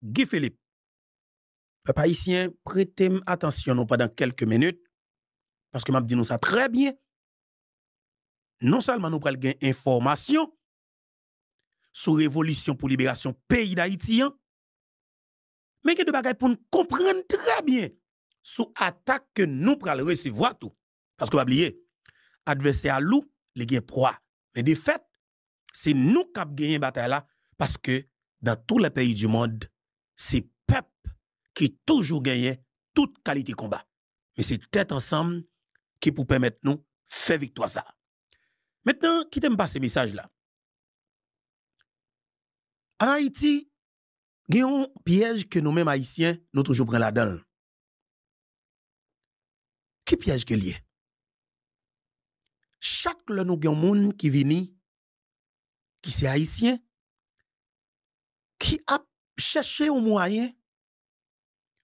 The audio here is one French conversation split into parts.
Guy Philippe. Peuple haïtien, prêtez attention nous pendant quelques minutes, parce que m'a dit nous ça très bien. Non seulement nous prenons gain information sur révolution pour libération pays d'Haïti, mais que de bagaille pour nous comprendre très bien sous attaque que nous prenons recevoir tout. Parce que vous oubliez, adversaire à loup, les gains proie. Mais de fait, c'est nous qui avons gagné bataille là, parce que dans tous les pays du monde, c'est peuple qui toujours gagne toute qualité de combat. Mais c'est tête ensemble qui pour permettre nous faire victoire ça. Maintenant, qui t'aime pas ce message là? En Haïti, il y a un piège que nous-mêmes haïtiens, nous toujours prenons là-dedans. Qui piège que lié? Chaque le nous avons monde qui vient, qui c'est haïtien, qui a cherché un moyen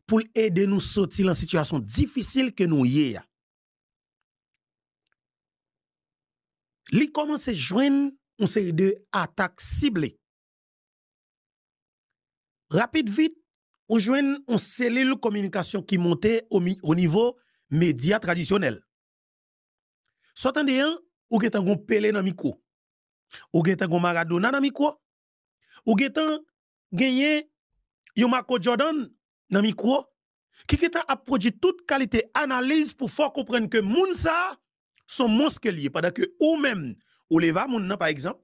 pour aider nous sortir dans situation difficile que nous y est. Li commence à joindre une série de attaques ciblées. Rapide vite, on joint une cellule de communication qui montait au niveau média traditionnel. Soit un ou get un Pelé dans micro, ou get un Maradona dans micro, ou get un gagné Marco Jordan dans micro, qui a produit toute qualité analyse pour faire comprendre que moun sa sont monstres liés pendant que ou même ou leva moun nan par exemple,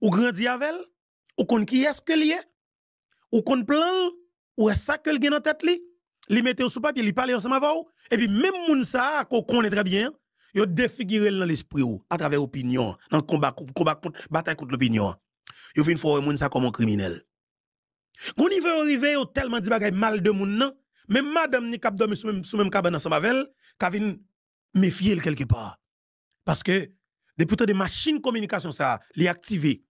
ou grandi avec, ou kon qui est-ce que lié, ou kon plan, ou est ça que le gen dans tête li mette sous papier, li parle ensemble avec, et puis même moun sa qu'on connaît très bien, yo défigurer dans l'esprit ou à travers opinion, dans le combat bataille contre l'opinion. Yo vinn fò moun sa comme un criminel. Gon niveau arrivé yo tellement di bagay mal de moun nan, même madame ni k'ap dormi sous même cabane ensemble avec elle, ka vinn méfier quelque part. Parce que depuis de machines de communication ça li activé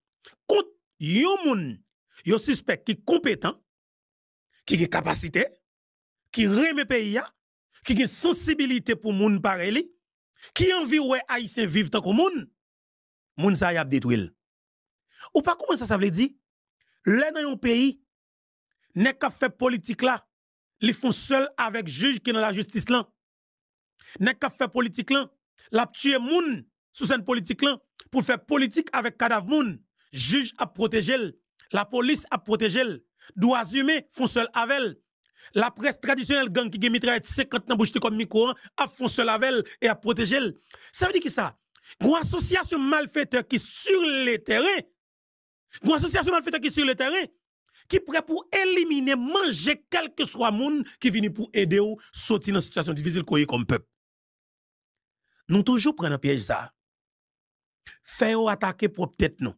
contre yon moun, yon suspect qui compétent, qui a capacité, qui remet pays qui a sensibilité pour moun pareil, qui envie ouais haïtien vivre tant que moun ça y a détruit. Ou pas comment ça veut dire? Là dans un pays n'est qu'à faire politique là, ils font seul avec juge qui dans la justice là. N'est qu'à faire politique là, la tuer moun sous cette politique là pour faire politique avec cadavre moun. Juge a protégé, la police a protégé, droits humains font seul avec elle. La presse traditionnelle gang qui gagne mitraille 50 dans bouche comme micro a font seul avec elle et a protégé. Ça veut dire que ça, une association malfaiteur qui sur le terrain, une association malfaiteur qui sur le terrain, qui prêt pour éliminer, manger quel que soit moun qui vient pour aider ou sortir dans une situation difficile comme peuple. Nous toujours prenons un piège ça. Faire attaquer pour tête nous.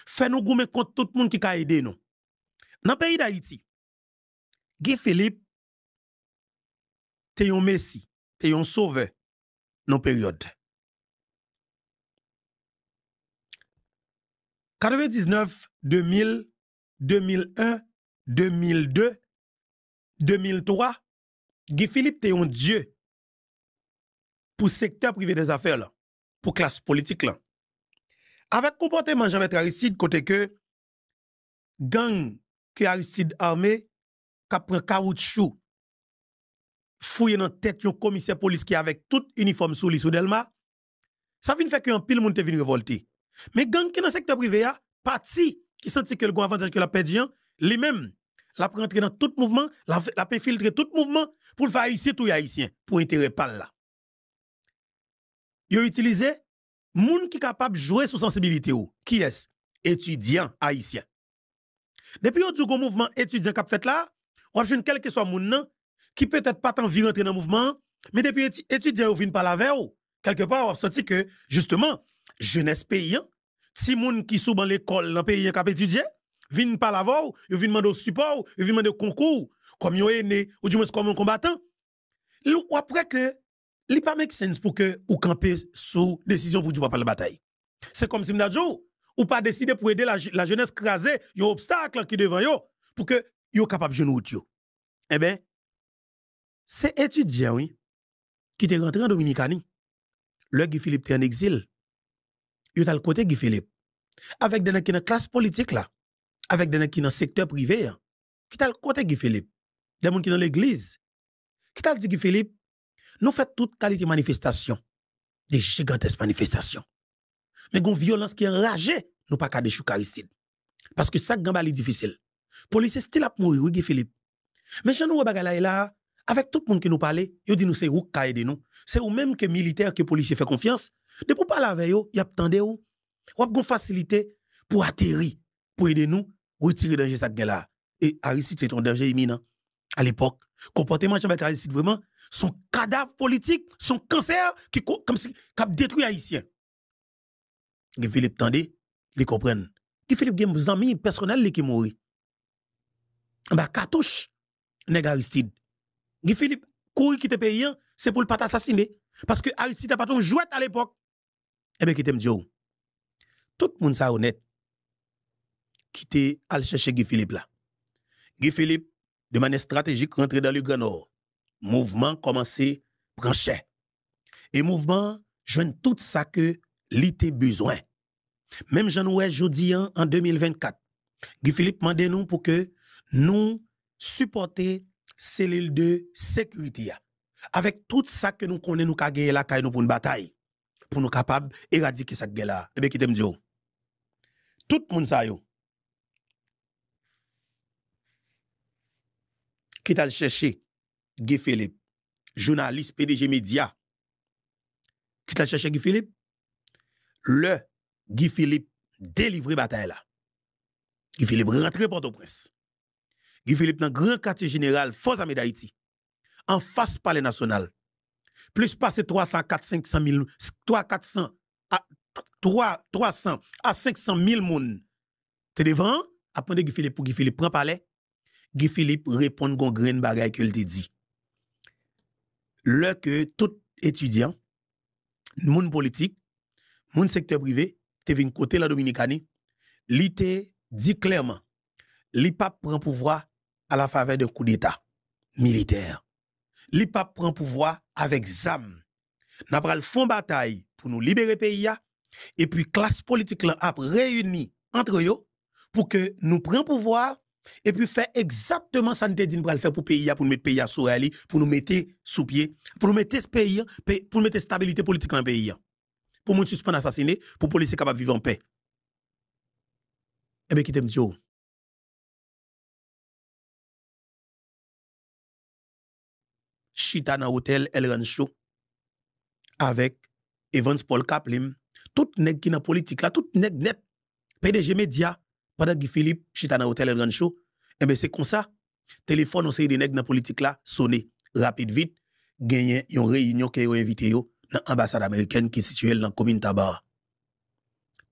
Faire nous goumer contre tout le monde qui a aidé nous. Dans le pays d'Haïti, Guy Philippe, t'es un messie, t'es un sauveur dans la période. 99, 2000, 2001, 2002, 2003, Guy Philippe t'es un dieu pour le secteur privé des affaires, là, pour la classe politique. Là. Avec comportement Jean-Maître Aristide, côté que gang que Aristide armé, qui prend caoutchouc, fouille dans tête un commissaire police qui avec tout uniforme sous lui sous Delma, ça vient faire qu'un pile monde te vient révolter. Mais gang qui dans le secteur privé, a parti qui sentit que le grand avantage que la perdu, lui-même, la prend entrer dans tout mouvement, la peut filtrer tout mouvement pour le faire ici tout haïtien, pour intérêt pal là. Yo utilisé moun qui capable de jouer sous sensibilité ou. Qui est? Étudiant haïtien. Depuis yo du mouvement étudiant qui fait là, on a quel que soit moun nan, qui peut-être pas tant rentrer dans le mouvement, mais depuis étudiant ou vient par la veille, quelque part on a senti que justement jeunesse paysan, si moun qui sous dans l'école dans pays qui étudier, vinn par la veille, yo vinn demander support, yo vinn demander concours, comme yo né ou du moins comme un combattant. Ou après que li pas make sense pour que ou camper sous décision pour du pas la bataille. C'est comme si m'dadjou ou pas décider pour aider la jeunesse craser un obstacle qui devant yo pour que yo capable de joindre yo. Eh ben c'est étudiant oui qui est rentré en Dominicanie. Le Guy Philippe était en exil. Il est à le côté Guy Philippe avec des gens qui dans classe politique là avec des gens qui dans le secteur privé, qui t'a le côté Guy Philippe, des gens qui dans l'église, qui t'a dit Guy Philippe, nous faisons toute qualité de manifestation, des gigantesques manifestations. Mais une violence qui est enragée, nous pas qu'à des Aristide. Parce que ça, c'est difficile. Police style à mourir, oui, Guy Philippe. Mais je nous bagay là, avec tout le monde qui nous parle, ils dit nous c'est où qui aide nous. C'est ou même que militaire, que policier fait confiance. De pour parler avec eux, il y a attendez ou. Ou a une facilité pour atterrir, pour aider nous, retirer danger ça là. Et Aristide, c'est un danger imminent. À l'époque, comportement avec Aristide, vraiment, son cadavre politique, son cancer, qui comme si, qui a détruit Haïtien. Guy Philippe tendez, les comprennent. Guy Philippe a des amis personnels qui mourent. Bah, cartouche, nèg Aristide. Guy Philippe, courir qui te payant, c'est pour le pas t'assassiner. Parce que Aristide n'a pas ton jouet à l'époque. Eh bien, qui t'aime dire, tout le monde ça honnête, qui te allé chercher Guy Philippe là. Guy Philippe, de manière stratégique, rentré dans le Grand Nord. Mouvement commencé, prend cher. Et mouvement, joigne tout ça que l'été besoin. Même Jean-Noué jeudi en 2024, Guy Philippe mande nous pour que nous supporter cellule de sécurité avec tout ça que nous connaissons, nous ka gagner la caille nous pour une bataille pour nous capable éradiquer cette guerre là. Et bien qui t'aime dire tout le monde ça yo qui t'a cherché Guy Philippe, journaliste PDG Média, qui t'a cherché Guy Philippe, le Guy Philippe délivré bataille là. Guy Philippe rentré Port-au-Prince. Guy Philippe dans grand quartier général Forces Armées d'Haïti, en face palais national. Plus passé 300 400 000 300 à 500 000 moun. T'es devant après Guy Philippe pour Guy Philippe prend palais. Guy Philippe répond gon grain bagay que il te dit. Le que tout étudiant, moun politique, moun secteur privé, te vinn côté la Dominicanie, li te dit clairement, li pa prend pouvoir à la faveur de coup d'état militaire. Li pa prend pouvoir avec zam. N'a pral fond bataille pour nous libérer pays et puis classe politique là a réuni entre eux pour que nous prenions pouvoir et puis faire exactement ça nous dit nous faire pour pays pour nous mettre pays sous ali pour nous mettre sous pied pour nous mettre ce pays pour mettre stabilité politique dans le pays pour nous suspendre assassiner pour policiers capable vivre en paix. Eh bien qui t'aime dire chita dans hôtel El Rancho avec Evans Paul Kaplim, tout nèg qui dans politique là, tout nèg net, PDG Média, pendant Guy Philippe chita dans hôtel El Rancho, et bien c'est comme ça, téléphone on sait des nèg dans politique là, sonné rapide vite, gagné une réunion qui ont invité yo dans l'ambassade américaine qui est située dans la commune Tabar.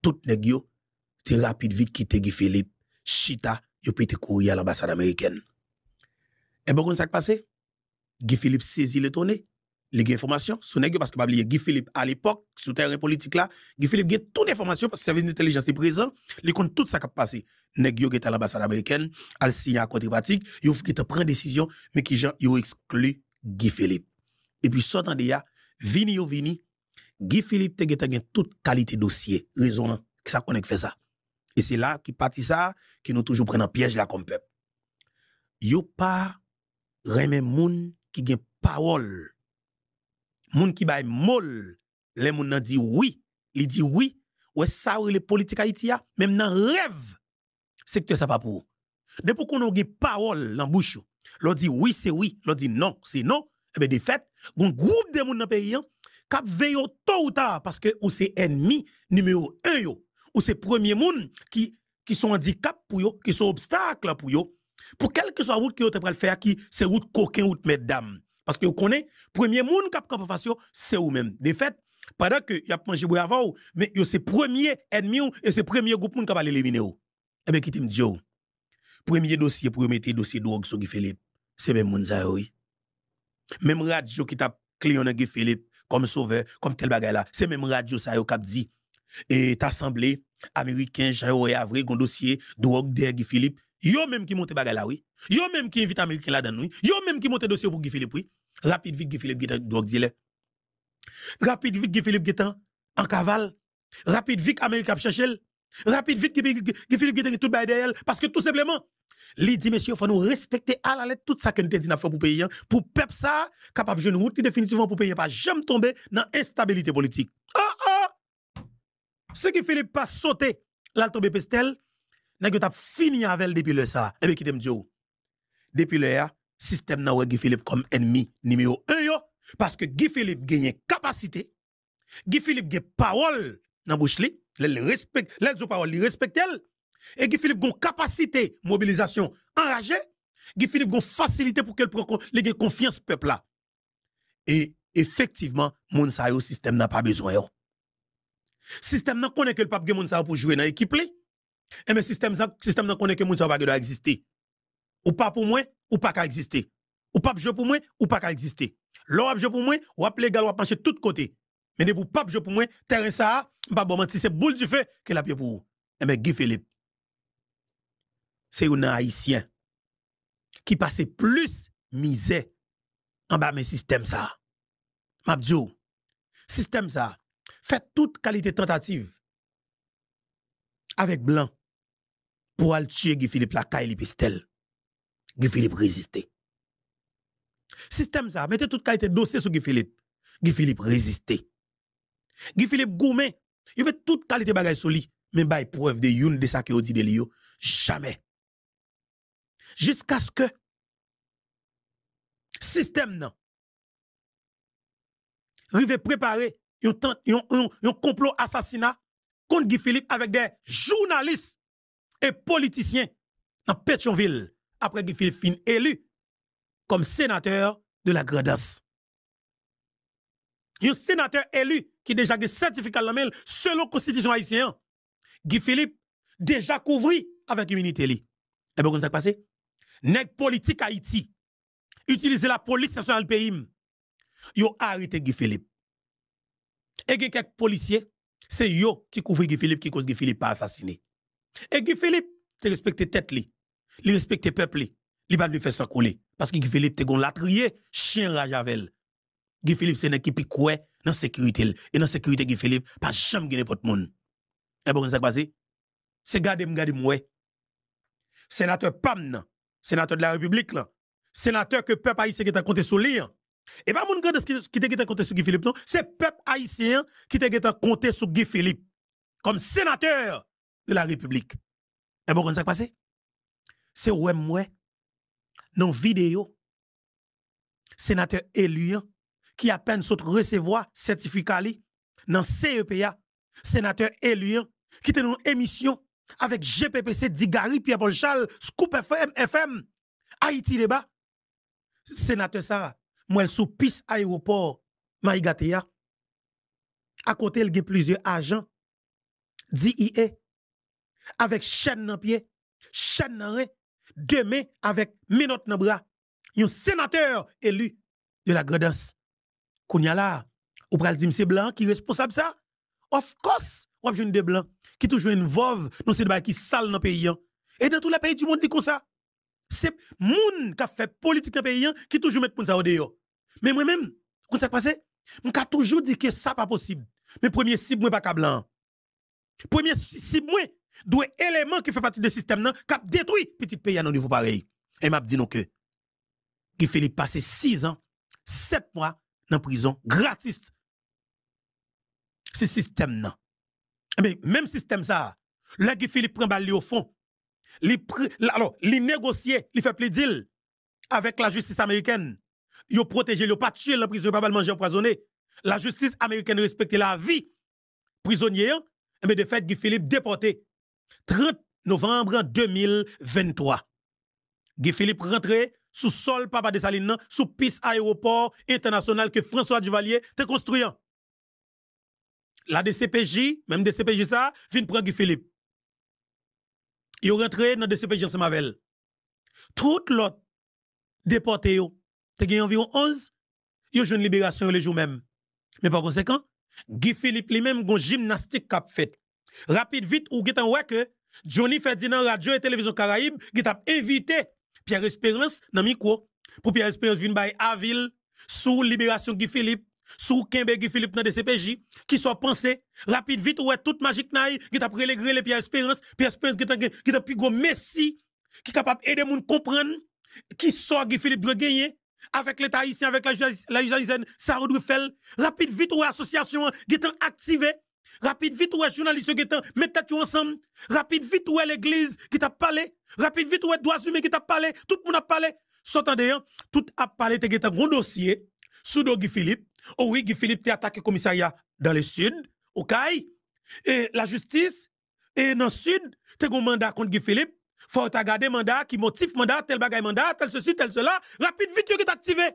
Tout nèg yo, te rapide vite quitter Guy Philippe, chita, yo pété courir à l'ambassade américaine. Et bon, comment ça passé? Guy Philippe saisit le tonné, les informations, sous nèg parce que pas oublier Guy Philippe à l'époque sur terrain politique là, Guy Philippe a toute information parce que le service d'intelligence est présent, il compte tout ça qui a passé. Nèg yo à l'ambassade américaine, al signer un contrat pratique, yo qui te prend décision mais qui gens yo exclu Guy Philippe. Et puis sortant de ya, vini, Guy Philippe te gagné toute qualité dossier, raison que ça connaît fait ça. Et c'est là qui parti ça qui nous toujours prennent en piège là comme peuple. Yo pas remen moun qui gen parole. Moun qui bay mol, les moun nan dit oui, li dit oui, ouais ça ou les politiques Haïti a, même nan rêve, secteur ça pas pour. Depuis qu'on a gen parole dans bouche, l'on dit oui c'est oui, l'on dit non c'est non, et bien de fait, un groupe de moun dans pays k'ap veille tôt ou tard parce que ou c'est ennemi numéro 1 yo, ou c'est premier moun qui sont handicap pour yo, qui sont obstacle pour yo. Pour quelle que soit route que vous avez faire qui c'est route coquin route mesdames parce que vous connaissez premier monde qui a face c'est vous même de fait pendant que y a mangé bois avant mais c'est premier ennemi et c'est premier groupe monde qui va l'éliminer et bien qui te dit premier dossier pour mettre dossier drogue sur Guy Philippe c'est même monde ça oui même radio qui t'a client Guy Philippe comme sauveur comme tel bagay là c'est même radio ça yo qui dit et assemblée américain Jean et Avril un dossier drogue de Guy Philippe. Yo même qui monte bagay là oui. Yo même qui invite américain là-dedans oui. Yo même qui monte dossier pour Guy Philippe oui. Rapide vite Guy Philippe qui drogue dealer. Rapide vite Guy Philippe qui en cavale. Rapide vite Amérique a chercher Rapide, vite, Guy Philippe qui tout bail derrière, parce que tout simplement, il dit, monsieur, il faut nous respecter à la lettre tout ça que nous avons dit pour payer, pour peuple ça, capable de jouer une route définitivement pour payer, pas jamais tomber dans l'instabilité politique. Ce qui Philippe pas sauté, là, tombe pestel, n'a que fini avec depuis le ça, et bien qui t'aime dire, depuis le système n'a Guy Philippe comme ennemi numéro 1, parce que Guy Philippe gagne capacité, Guy Philippe gagne parole dans bouche li, il respecte, les parole, il respecte elle, et Guy Philippe gagne capacité mobilisation enragée, Guy Philippe gagne facilité pour qu'elle prenne confiance peuple là. Et effectivement, moun sa yo système n'a pas besoin yo. Système n'a connaît que le pape gen moun sa pour jouer dans l'équipe li. Et mais système n'a connaît que moun sa pas doit exister. Ou pas pour moi, ou pas qu'à exister. Ou pas jouer pour moi, ou pas qu'à exister. L'on jouer pour moi, ou ap légal ou ap pencher tout côté. Mais de pour pas jouer pour moi, terrain ça, pas bon mentir, c'est boule du feu que la pied pour vous. Et mais Guy Philippe, c'est un haïtien qui passe plus misère en bas mes système ça. Mabdjo, système ça, fait toute qualité tentative avec blanc pour aller tuer Guy Philippe la Kaili Pistel. Guy Philippe résistait. Système ça, mettez toute qualité dossier sur Guy Philippe. Guy Philippe résistait. Guy Philippe gourmet, il met toute qualité bagage sur lui, mais by preuve de youn de ça que dit de lui, jamais. Jusqu'à ce que système non rive préparer un complot assassinat contre Guy Philippe avec des journalistes et politiciens dans Pétionville après Guy Philippe fin élu comme sénateur de la Grandance. Un sénateur élu qui déjà a certificat de la mail selon la constitution haïtienne. Guy Philippe déjà couvri avec immunité li. Et bien, comment ça passe? Nèg politique Haïti utiliser la police nationale pays. Yo arrêté Guy Philippe. Et quelques policiers, c'est yo qui couvre Guy Philippe qui cause Guy Philippe pas assassiné. Et Guy Philippe, te respecte tête li. Il respecte peuple li. Il pas lui faire sans couler parce que Guy Philippe te gon latrier, chien rage avec. Guy Philippe c'est une équipe qui croit dans sécurité et dans sécurité Guy Philippe pas jamais gagner n'importe monde. Et bon ça passe? C'est garder ouais. Sénateur Pam, sénateur de la République là. Sénateur que peuple haïtien qui t'a compté sur lui. Et pas mon grand qui t'a compté sur Guy Philippe non, c'est peuple haïtien qui t'a compté sur Guy Philippe comme sénateur de la République. Et bon comment ça passe? C'est ouais moi dans vidéo sénateur élu qui a peine saute recevoir certificat li dans CEPA, sénateur élu qui était dans une émission avec GPPC Digari Pierre Paul Charles Scoop FM Haïti débat. Sénateur ça moi sous piste aéroport Maïgatea à côté il y a plusieurs agents d'IA avec chaîne dans pied, chaîne dans rein, demain avec menottes dans bras. Un sénateur élu de la Grandance. Kounya là, ou pral di m'se blanc qui responsable ça? Of course, ou ap joine de blanc qui toujours une veuve non c'est de qui sale dans pays. Et dans tous les pays du monde dit comme ça. C'est moun qui fait politique dans pays qui toujours met pour ça au dehors. Mais moi même, quand ça passe, m'ka toujours dit que ça pas possible. Mais premier cible moi pas ka blanc. Premier cible moi doit élément qui fait partie du système nan cap détruit petit pays à non niveau pareil. Et m'a dit non que Guy Philippe passé 6 ans, 7 mois dans prison gratis. Ce système nan. Mais même système ça, là Guy Philippe prend balle au fond. Alors, il négocie, il fait plus deal avec la justice américaine. Il protège, il pas tuer la prison, pas manger empoisonné. La justice américaine respecte la vie prisonnier. Mais de fait, Guy Philippe déporté 30 novembre 2023. Guy Philippe rentré sous sol Papa Dessalines, sous piste aéroport international que François Duvalier te construisant. La DCPJ, même DCPJ ça, vient prendre Guy Philippe. Il rentré dans DCPJ ensemble avec elle. Tout l'autre déporté yo, te gagné environ 11, yo joue une libération le jour même. Mais par conséquent, Guy Philippe lui-même gon gymnastique cap fait. Rapide vite ou getan ouais que Johnny Ferdinand Radio et Télévision Caraïbe qui t'a invité Pierre Espérance dans micro pour Pierre Espérance vinn bay avil sous libération Guy Philippe, sous Kembe Guy Philippe dans DCPJ, qui soit pensé, rapide, vite, ouais, toute magique naï, qui t'a prélégré les Pierre Espérance qui t'a plus gros Messi, qui est capable d'aider les gens à comprendre, qui soit Guy Philippe doit gagner, avec l'État haïtien, avec la haïtienne, ça doit faire, rapide, vite, ouais, association, qui est activée, rapide, vite, ouais, journaliste, qui est mettre ensemble, rapide, vite, ouais, l'église, qui t'a parlé, rapide, vite, ouais, droits humains, qui t'a parlé, tout le monde a parlé, s'entendez, tout a parlé, t'es un gros dossier, sous Guy Philippe. Oh oui, Guy Philippe t'a attaqué le commissariat dans le sud, au CAI, et la justice, et dans le sud, t'as un mandat contre Guy Philippe. Faut t'as gardé mandat, qui motif mandat, tel bagay mandat, tel ceci, tel cela, rapide, vite, qui est activé.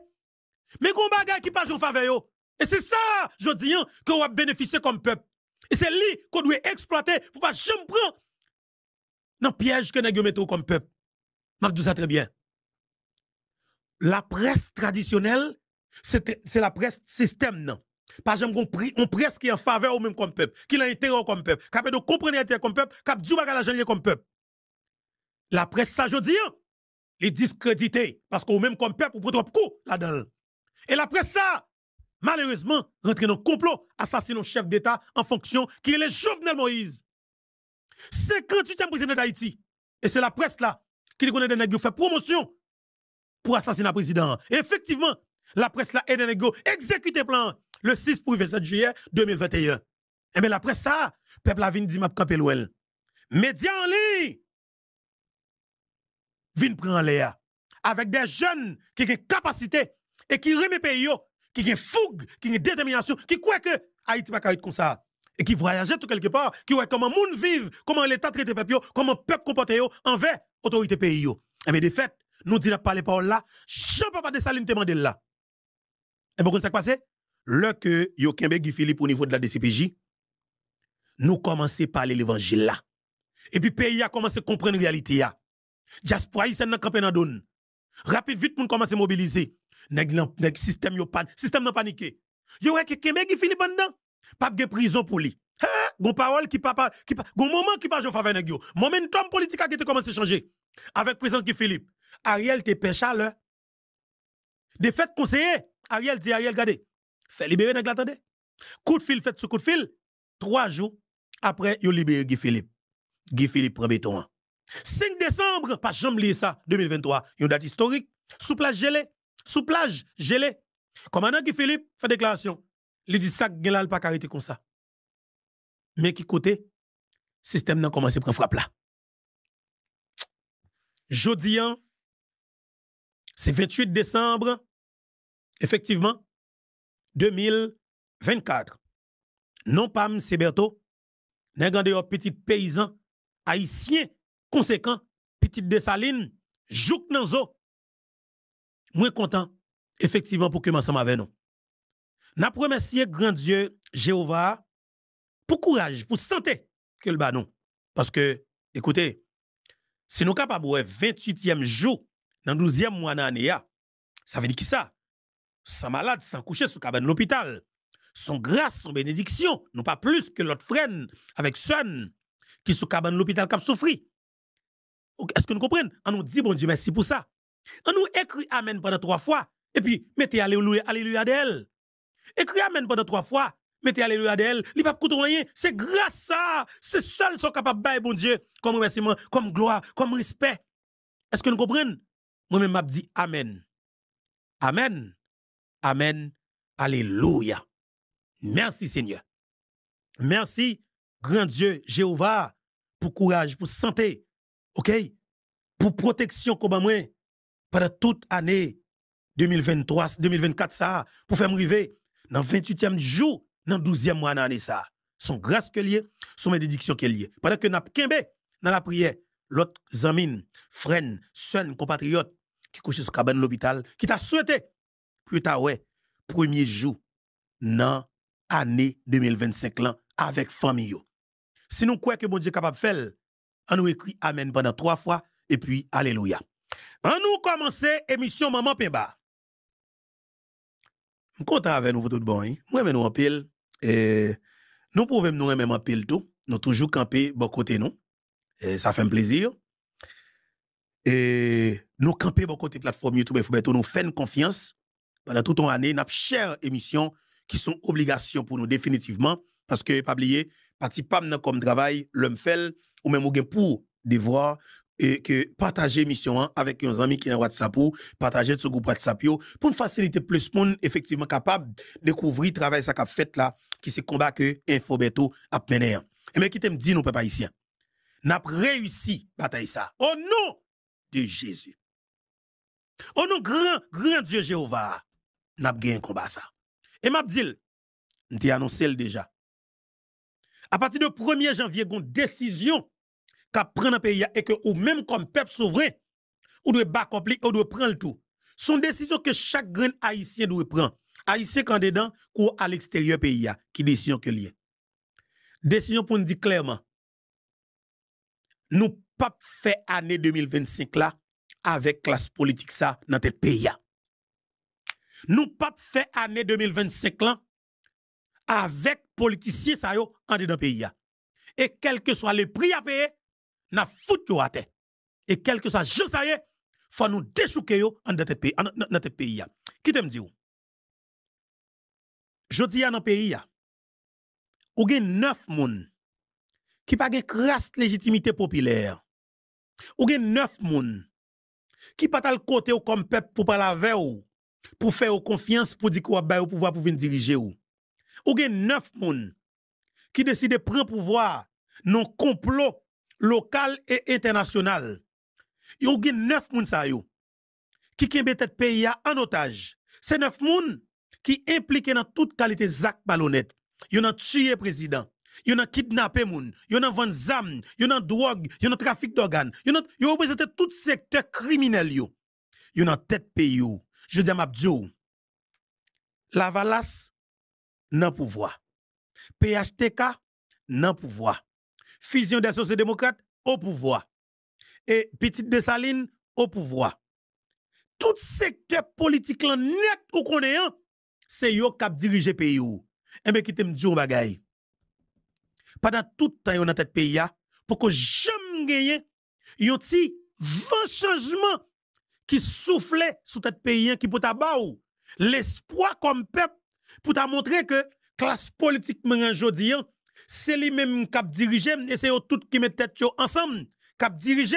Mais qu'on bagay qui passe en faveur. Et c'est ça, je dis, qu'on va bénéficier comme peuple. Et c'est lui qu'on doit exploiter pour pas jamais prendre dans le piège que nous mettons comme peuple. Je dis ça très bien. La presse traditionnelle, c'est la presse système, non. Par exemple, on presse qui est en faveur ou même comme peuple, qui a intérêt comme peuple, qui a de comprendre l'intérêt comme peuple, qui a dit la comme peuple. La presse, ça, je dis, est discréditée, parce qu'on même comme peuple, on prend trop coup là-dedans. Et la presse, ça, malheureusement, rentre dans le complot, assassine un chef d'État en fonction, qui est le Jovenel Moïse. 58e président d'Haïti. Et c'est la presse là, qui connaît des nègres fait promotion pour assassiner le président. Et effectivement, la presse là, est des nègres exécuté plan le 6 pour le 27 juillet 2021. Et bien la presse ça, peuple a venu dire m'a campé l'ouel. Médias en ligne, vin prendre l'air avec des jeunes qui ont capacité et qui remet pays, qui ont fougue, qui ont détermination, qui croient que Haïti va être comme ça. Et qui voyageait tout quelque part, qui voient comment monde vive, comment l'État traite peuple, comment le peuple comporte envers l'autorité pays. Et bien de fait, nous disons pas les paroles là, Jean-Papa Dessalines te demande là. Et bon, qu'est-ce qui s'est passé? Le que yo Kembe Guy Philippe au niveau de la DCPJ, nous commençons par l'évangile là. Et puis pays a commencé à comprendre la réalité. Diaspora haïtienne nan campé nan donne. Rapide vite moun commence à mobiliser. Nèg système yo pan, système nan paniqué. Yo wè que Kembe Guy Philippe en dedans. Pas de prison pour lui. Gon parole qui papa gon moment qui pas jo faveur nèg yo. Momentum politique a été commencé à changer. Avec présence Guy Philippe. Ariel te pêche à l'heure. De fait conseiller, Ariel dit Ariel regardez. Fait libérer nèg l'attendez. Coup de fil fait sous coup de fil. 3 jours après yo libéré Guy Philippe. Guy Philippe prend béton. 5 décembre, pas jamais lié ça, 2023, une date historique, sous plage gelée. Commandant Guy Philippe fait déclaration. Il dit ça, il n'a pas arrêté comme ça. Mais qui côté, système n'a commencé à prendre frappe là. Jeudi, c'est 28 décembre, effectivement, 2024. Non pas M. Berto, n'est pas un petit paysan haïtien conséquent, petit Dessalines, jouk nan zo. Moi content, effectivement, pour que m'ensemble avec nous. N'a remercié grand Dieu, Jéhovah, pour courage, pour santé que le ba nous. Parce que, écoutez, si nous sommes capables de 28e jour, dans 12e mois d'année, ça veut dire qui ça? Sans malade, sans coucher sous cabane l'hôpital. Son grâce, son bénédiction, non pas plus que l'autre frère avec son qui sous cabane l'hôpital qui a souffri. Est-ce que nous comprenons? On nous dit, bon Dieu, merci pour ça. On nous écrit Amen pendant 3 fois. Et puis, mettez Alléluia, Alléluia d'elle. Écrit Amen pendant 3 fois. Mettez Alléluia d'elle. Il va pas coûter rien. C'est grâce ça. C'est seul sont capables de bailler, bon Dieu, comme remerciement, comme gloire, comme respect. Est-ce que nous comprenons? Moi-même, je dis Amen. Amen. Amen. Alléluia. Merci, Seigneur. Merci, grand Dieu, Jéhovah, pour courage, pour santé. OK? Pour protection comme moi pendant toute année 2023, 2024 ça pour faire m'arriver dans 28e jour, dans 12e mois d'année ça. Son grâce que lié, son bénédiction que lié. Pendant que n'a kembe dans la prière, l'autre zamine, frère, son compatriote qui couche sur cabane l'hôpital, qui t'a souhaité que ta ouais premier jour dans année 2025 là avec famille. Si nous croyons que bon Dieu est capable de faire, on nous écrit Amen pendant 3 fois et puis Alléluia. On nous commencer émission Maman Pemba. Je suis content avec nous tout bon. Moi nous en pile et nous pouvons nous même en pile tout. Nous toujours camper bon côté nous. Et ça fait un plaisir. Et nous camper bon côté plateforme YouTube et nous faire confiance pendant toute une année, notre chère émission qui sont obligations pour nous définitivement, parce que, pas oublier, parti PAM comme travail, l'homme fait, ou même ou gen pour devoir, et que partager mission avec un ami qui est dans WhatsApp ou partager ce groupe WhatsApp yo, pour nous faciliter plus monde effectivement capable de découvrir le travail ça qu'a fait là, qui c'est combat que Infobeto a mené. Et mais qui t'aime dit nous peuple haïtien, n'a réussi bataille ça. Au nom de Jésus. Au nom grand Dieu Jéhovah, n'a gagné un combat ça. Et m'a dit, m'te annoncé déjà. À partir du 1er janvier, une décision qu'a prendre un pays et que ou même comme peuple souverain, ou doit backup ou doit prendre le tout. Son décision que chaque grand haïtien doit prendre. Haïtien quand dedans ou à l'extérieur pays qui décision que lié. Décision pour nous dire clairement. Nous pas fait année 2025 là avec classe politique ça dans notre pays. Nous pas fait année 2025 là avec politiciens ça yo en dedans pays. Et quel que soit le prix à payer, n'a foutu à terre. Et quel que soit je ça y est, faut nous déchouquer yo en notre pays. Qui t'aime dire? Jodi a dans pays ou gen 9 moun qui pa gen crasse légitimité populaire. Ou gen 9 moun qui pa tal côté ou comme peuple pour parler avec ou, pour faire confiance pour dire qu'on va au pouvoir pour venir diriger ou. Ou gen 9 moun qui décide de prendre pouvoir non complot local et international. Ou gen 9 moun sa yo qui kembe tête pays en otage. C'est 9 moun qui impliqué dans toute qualité d'acte malhonnête. Yon a tué président, yon a kidnappé moun, yon a vendu zam, yon a drogue, yon a trafic d'organes, yon représente tout secteur criminel yo. Yon a tête pays yo. Je dis à Mabdio, la Valas nan pouvoir. PHTK nan pouvoir. Fusion des sociaux-démocrates au pouvoir. Et Petite Dessaline au pouvoir. Tout secteur politique là net ou connaissant, c'est yo k'ap dirige pays ou. Et bien qui te m'dit un bagay. Pendant tout temps yon nan tête pays ya, pour que jamais gagne yon ti 20 changements qui soufflait sous tête pays qui pour ta ba ou l'espoir comme peuple pour ta montrer que classe politique men jodi c'est lui même k'ap dirige et c'est yo tout qui met tête yo ensemble k'ap dirige.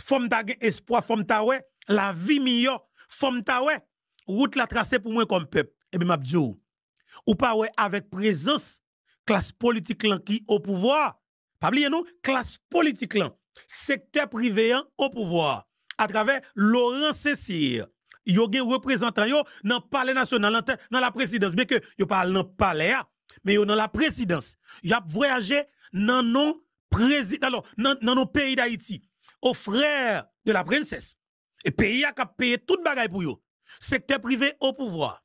Fòm ta gen espoir, fòm ta ouais la vie meilleure, fòm ta ouais route la tracée pour moi comme peuple. Et bien m'a dit ou pas ouais avec présence classe politique là qui au pouvoir. Pas oublier non, classe politique là, secteur privé au pouvoir à travers Laurent Cécile. Yo gen représentant yo dans palais national dans la présidence bien que yo parle dans palais mais yo dans la présidence. Y a voyagé dans non président alors dans nos pays d'Haïti aux frères de la princesse. Et pays a payé toute bagaille pour yo. Secteur privé au pouvoir.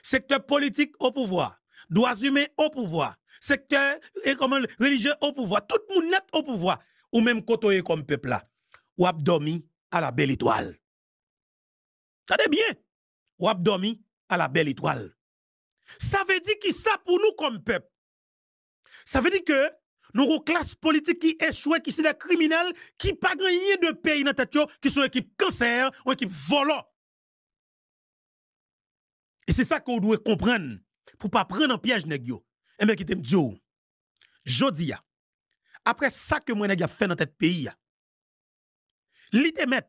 Secteur politique au pouvoir. Droits humains au pouvoir. Secteur religieux au pouvoir. Tout le monde net au pouvoir. Ou même côtoyer comme peuple là. Ou ap dormi à la belle étoile. Ça dit bien. Ou ap dormi à la belle étoile. Ça veut dire qui ça pour nous comme peuple? Ça veut dire que nous avons une classe politique qui échoue, qui sont des criminels, qui pas gagné de pays dans tête, qui sont équipe cancer ou équipe volant. Et c'est ça qu'on doit comprendre pour pas prendre un piège nèg yo. Et bien qui te dit jodi ya. Après ça que moi nèg a fait dans tête pays li te met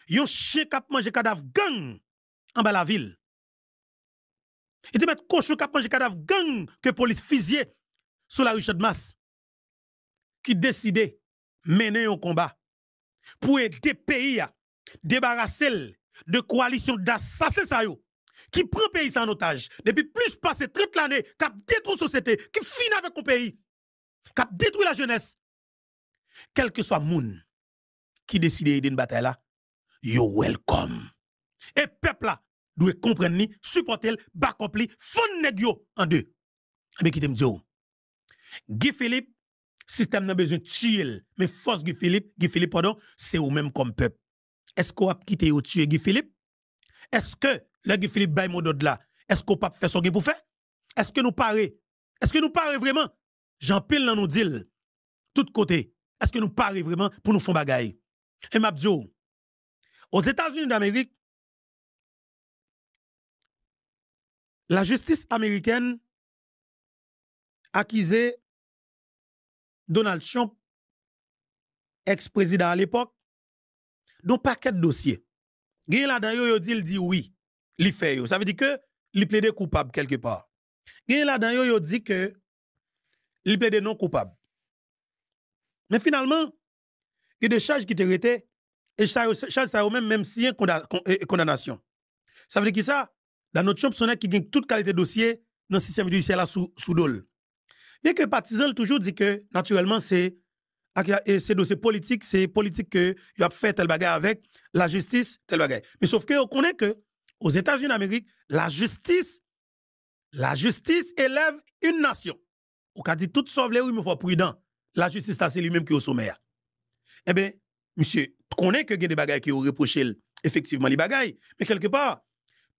yon chien k'ap manger cadavre gang en bas la ville. Il te met cochon k'ap manger cadavre gang que police fusillé sur la rue Chadmas qui décidait mener un combat pour aider pays à débarrasser de coalition d'assassins qui prend pays en otage depuis plus passé 30 l'année qui a détruit la société qui finit avec le pays qui a détruit la jeunesse quel que soit moun qui décide d'aider une bataille là yo welcome et peuple là doit comprendre ni supporter back up li fond nèg yo en deux mais qui te me dit Guy Philippe, système n'a besoin de tuer, mais force Guy Philippe, pardon, c'est ou même comme peuple. Est-ce qu'on a quitté ou tuer Guy Philippe? Est-ce que le Guy Philippe baille mon de là? Est-ce qu'on pas faire ce qu'il pour faire? Est-ce que nous parlons? Est-ce que nous parlons vraiment? Jean Pile dans nous dit, tout côté. Est-ce que nous parlons vraiment pour nous faire bagaille? Et m'a dit, aux États-Unis d'Amérique, La justice américaine accusait Donald Trump, ex-président à l'époque, d'un paquet de dossiers. Gen là-dedans, il dit oui, il fait. Ça veut dire que il plaide coupable quelque part. Gen là-dedans, il dit que il plaide non coupable. Mais finalement, il y a des charges qui étaient arrêtées et charges ça même si une condamnation. Ça veut dire que ça, dans notre champ, son qui gagne toute qualité de dossier dans le système judiciaire là sous dol. Bien que partisan toujours dit que naturellement c'est dossiers politiques, c'est politique que il a fait tel bagage avec la justice tel bagage. Mais sauf que on connaît que aux États-Unis d'Amérique, la justice élève une nation. On a dit tout sauve les oui, mais faut prudent. La justice c'est lui-même qui est au sommaire. Eh bien, monsieur, connaît que il y a des bagages qui ont reproché effectivement les bagages, mais quelque part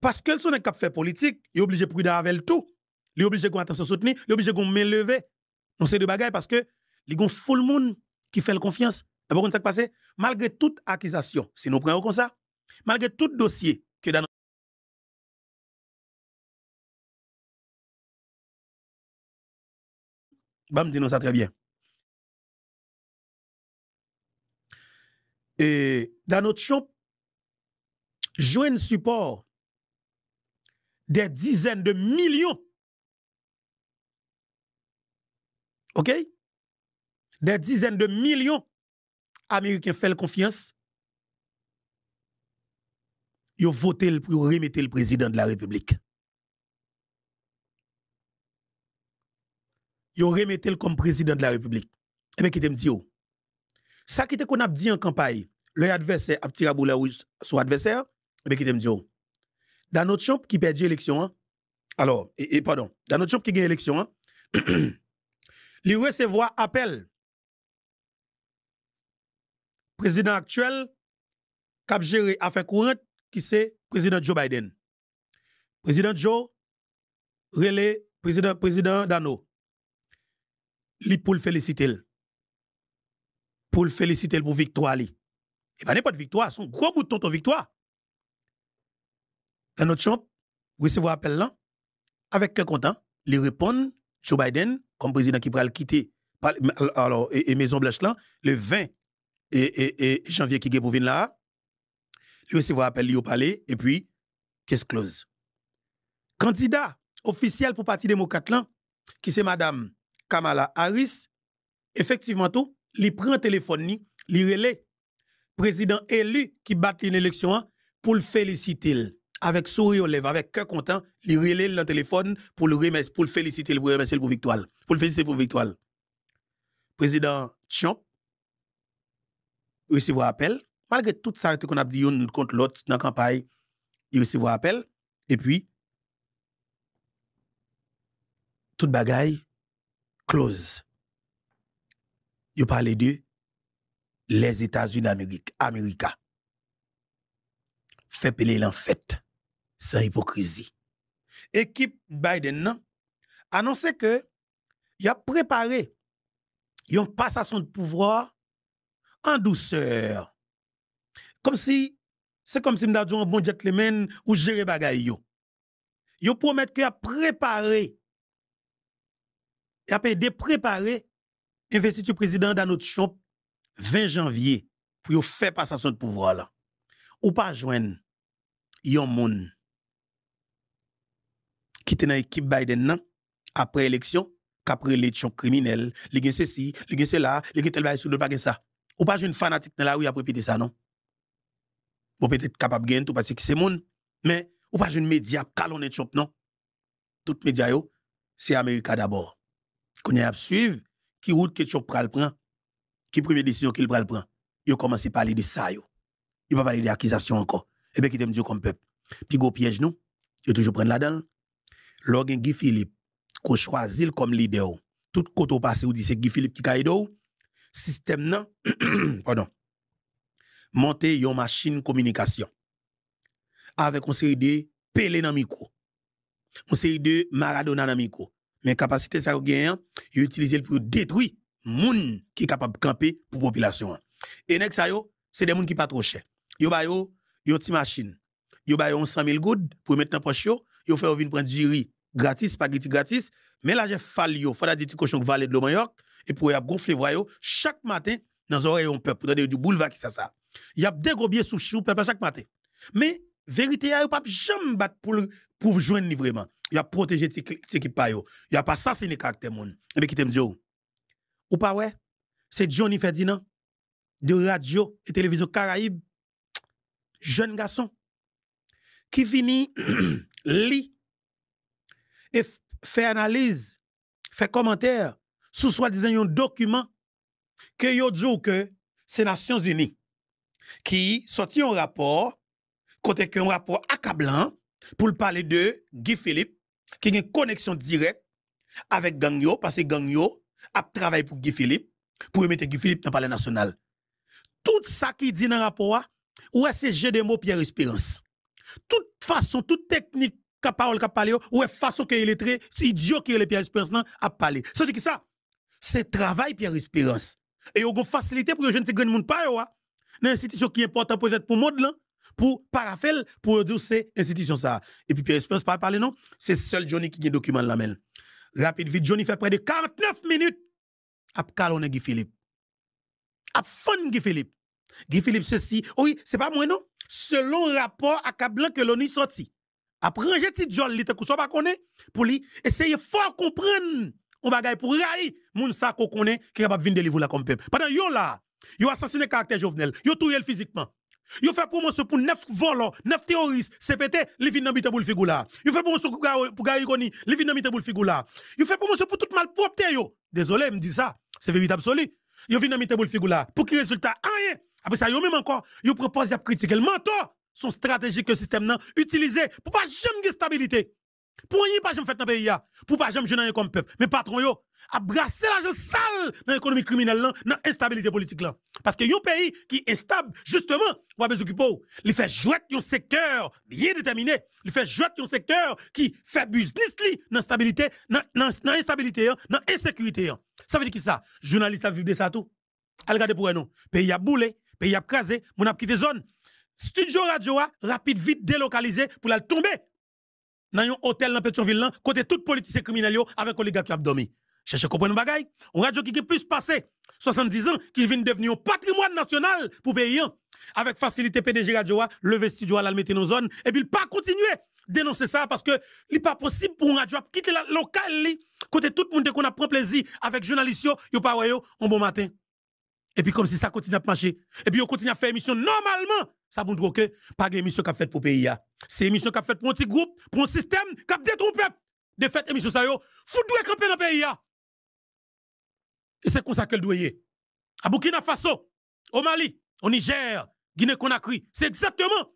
parce que son cap fait politique, il est obligé de prudent avec tout. Il est obligé de attention soutenir, il est obligé de me lever. Donc c'est de bagages parce que il y a full monde qui fait confiance. Et pourquoi ça passe? Malgré toute accusation, si nous prenons comme ça, malgré tout dossier que dans bam dis nous ça très bien. Et dans notre champ, joindre support des dizaines de millions. OK? Des dizaines de millions Américains font confiance. Ils ont voté pour remettre le président de la République. Ils ont remetté comme président de la République. Et bien, qui te dit, ça qui te qu'on a dit en campagne, le adversaire a tiré à boule rouge sur adversaire, et bien, qui te dit, dans notre champ qui perd l'élection, alors, pardon, dans notre champ qui gagne l'élection, il recevoir appel président actuel cap géré affaires courantes qui c'est président Joe Biden. Président Joe relais président Dano. Li pour le féliciter. Pour le féliciter pour victoire li. Et pas n'importe victoire, son gros bouton ton victoire. Dans notre champ, recevoir appel là avec quel content, il répond Joe Biden comme président qui va le quitter alors et Maison Blanche là le 20 janvier qui est pour venir là. Il recevoir appel li au palais et puis qu'est-ce close. Candidat officiel pour Parti démocrate là qui c'est madame Kamala Harris, effectivement tout, il prend le téléphone il relève président élu qui bat une élection pour le féliciter avec sourire aux lèvres, avec cœur content, il relève le téléphone pour le remercier, pour le féliciter, pour le remercier pour victoire, pour le féliciter pour victoire. Président Trump recevoir appel, malgré tout ça qu'on a dit une contre l'autre dans la campagne, il recevoir appel et puis toute bagaille close. Il parle de les États-Unis d'Amérique, America. Fait peler en fête, sans hypocrisie. Équipe Biden annonce que il a préparé une passation de pouvoir en douceur. Comme si, c'est comme si m'da dit un bon gentleman ou gérer bagay yo. Yo promet que a préparé, il a de préparer investiture président dans notre champ 20 janvier pour faire passation de pouvoir là. Ou pas joindre yon moun qui était dans l'équipe Biden nan, après élection, qu'après élection criminelle, li gen ceci, li gen cela, li gen tel bagay sou de pas gen ça. Ou pas une fanatique dans la rue après péter ça non. Ou peut-être capable gen tout parce que c'est moun, mais ou pas une média calonné chop non. Tout média yo, c'est America d'abord. Qu'on y a suivre qui route que chop pral prend, qui première décision qu'il pral prend. Yo commence à parler de ça yo. Il va parler d'accusations encore. Et bien qui t'aime dire comme peuple. Puis go piège nous, yo toujours prendre là-dedans. Lorsque Guy Philippe qu'on choisit comme leader, tout côté passé ou dit c'est Guy Philippe qui caïdo, système nan, pardon, monter une machine communication avec une série de Pelé dans micro, une série de Maradona dans micro, mais capacité ça gagne, il utiliser pour détruire moun qui capable de camper pour population. Et nek ça yo, c'est des moun qui pas trop cher. Yo ba yo, yo ti machine. Yo ba yo 100 000 goud pour mettre dans poche yo yo fait venir prendre du riz gratis, spaghetti gratis, mais là j'ai fallu yo, faut dire du cochon valet de l'Omayoc et pour y a gonfler voyo chaque matin dans oreilles on peuple pour du boulevard qui ça. Il y a des gros billets sous chou peuple chaque matin. Mais vérité a pas jamais battre pour joindre vraiment. Il a protégé cette équipe pa yo. Il a pas assassiné caractère moun. Et bien qui t'aime dire ou pas ouais, c'est Johnny Ferdinand de radio et télévision Caraïbe, jeune garçon qui finit lit et fait analyse, fait commentaire sous soi-disant un document que yo dit que c'est Nations Unies qui sorti un rapport côté que un rapport accablant pour parler de Guy Philippe qui a une connexion directe avec Gagno parce que Gagno a travaillé pour Guy Philippe pour mettre Guy Philippe dans le palais national. Tout ça qui dit dans le rapport, ouais c'est jeu de mots Pierre Espérance. Toute façon, toute technique qu'a parole qu'a parlé, ouais façon qu'il est très idiot qui est Pierre Espérance a parlé. Ça dit que ça c'est travail Pierre Espérance. Et on a facilité pour que je ne sais pas monde pas yo une institution qui est importante peut-être pour monde là pour parafel pour dire c'est institution ça. Et puis Pierre Espérance pas parler non, c'est seul Johnny qui a document la main. Rapide vite Johnny fait près de 49 minutes à calonner Guy Philippe. A fun Guy Philippe. Guy Philippe ceci, oui, c'est pas moi non. Selon rapport accablant que l'on y sorti. Après ranger petit John li te ko so pas connaît pour lui essayer fort comprendre on bagay pour railler moun sa ko connaît qui capable venir délivrer la comme peuple. Pendant yo là, yo assassiné caractère Jovenel, yo touye physiquement. Yo fait promotion pour 9 volants, 9 terroristes, CPT, li vinn nan bite boule figula. Yo fait promotion pour Garigoni, li vinn nan bite boule figula. Yo fait promotion pour toute malpropreté yo. Désolé, me dit ça, c'est véritable absolu. Yo vinn nan bite boule figula. Pour qui résultat rien. Après ça yo même encore, yo propose à critiquer le mentor, son stratégie que le système nan utilisé pour pas jamais de stabilité. Pour rien pas jamais fait dans le pays pour pas jamais jouer comme peuple. Mais patron yo a brassé l'argent sale dans l'économie criminelle là, dans l'instabilité politique là. Parce que un pays qui est instable justement, on va s'occuper. Il fait jouer un secteur bien déterminé, il fait jouer un secteur qui fait business li dans stabilité, dans instabilité, dans insécurité. Ça veut dire qui ça? Journaliste a vivre de ça tout. Al regarder pour nous. Pays a boulé, pays a crasé, mon a quitté zone. Studio radio rapide vite délocalisé pour la tomber dans un hôtel dans Pétionville là côté tout politicien criminel avec oligarque qui a dormi. Cherchez comprendre bagay. On radio qui plus passé 70 ans qui vient devenir un patrimoine national pour pays avec facilité PDG radio lever studio à la mettre dans zone et puis il pas continuer dénoncer ça parce que il pas possible pour un radio quitter la local côté tout le monde qu'on a prend plaisir avec journalistes yo pas yo un bon matin. Et puis comme si ça continue à marcher et puis on continue à faire émission normalement ça pour dire que pas d'émission qu'a fait pour pays c'est émission qu'a fait pour un petit groupe pour un système qui a détruit le peuple de fait émission ça yo faut doit camper dans pays et c'est comme ça qu'elle doit y à Burkina Faso au Mali au Niger Guinée Conakry c'est exactement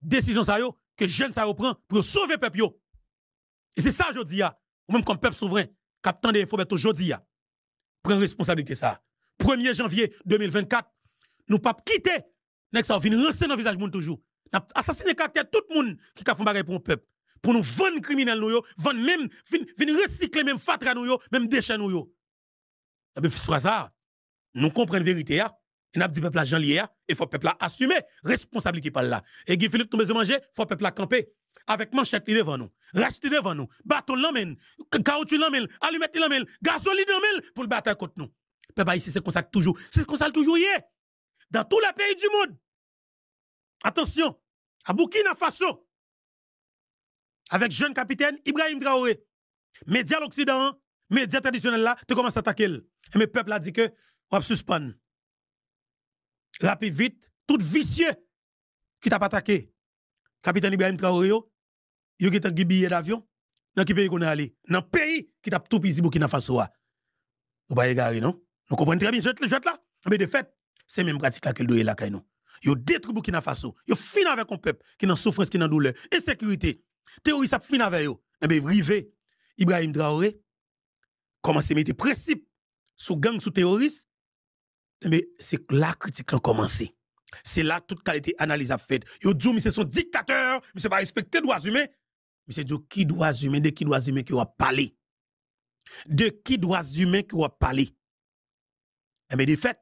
décision ça yo que jeune ça prend pour sauver peuple yo et c'est ça aujourd'hui ou même comme peuple souverain captant des faut mettre aujourd'hui prendre responsabilité ça 1er janvier 2024 nous pas quitter nek ça vient rencer dans visage moun toujours n'a assassiner caractère tout le monde qui ka font bagay pour un peuple pour nous vendre criminel nous yo vendre même vinn recycler même fatra nous yo même déchets nous yo et bien sur ça nous comprenons vérité et n'a dit peuple la Jean lié et faut peuple assumer responsabilité par là et Guy Philippe tombe manger faut peuple la camper avec manchette devant nous racheter devant nous bâton l'emmène caoutchouc l'emmène allumette l'emmène gasoline l'emmène pour le battre contre nous peuple ici c'est comme ça toujours c'est comme ça toujours hier dans tous les pays du monde. Attention, à Burkina Faso, avec jeune capitaine Ibrahim Traoré, médias l'Occident, médias traditionnels là, tu commences à attaquer. Et le peuple a dit que on va suspendre. Rapide vite, tout vicieux qui t'a pas attaqué. Capitaine Ibrahim Traoré, il y a un billet d'avion, dans quel pays qu'on est allé? Dans le pays qui t'a tout pis Burkina Faso. Vous pas égaré, non? Nous comprenons très bien ce jeu là. Mais de fait, c'est même pratique là qu'elle doit là nous. Yo détruit Burkina Faso, yo fin avec un peuple qui dans souffrance, qui dans douleur, insécurité. Terroriste a fin avec yo. Et bien rivé Ibrahim Traoré commence à mettre principe sous gang sous terroriste. Et bien c'est là critique a commencé. C'est là toute qualité analyse a fait. Yo dit c'est son dictateur, mais c'est pas respecter droits humains. Mais c'est qui droits humains, de qui droits humains qui va parler. De qui droits humains qui va parler. Et bien de fait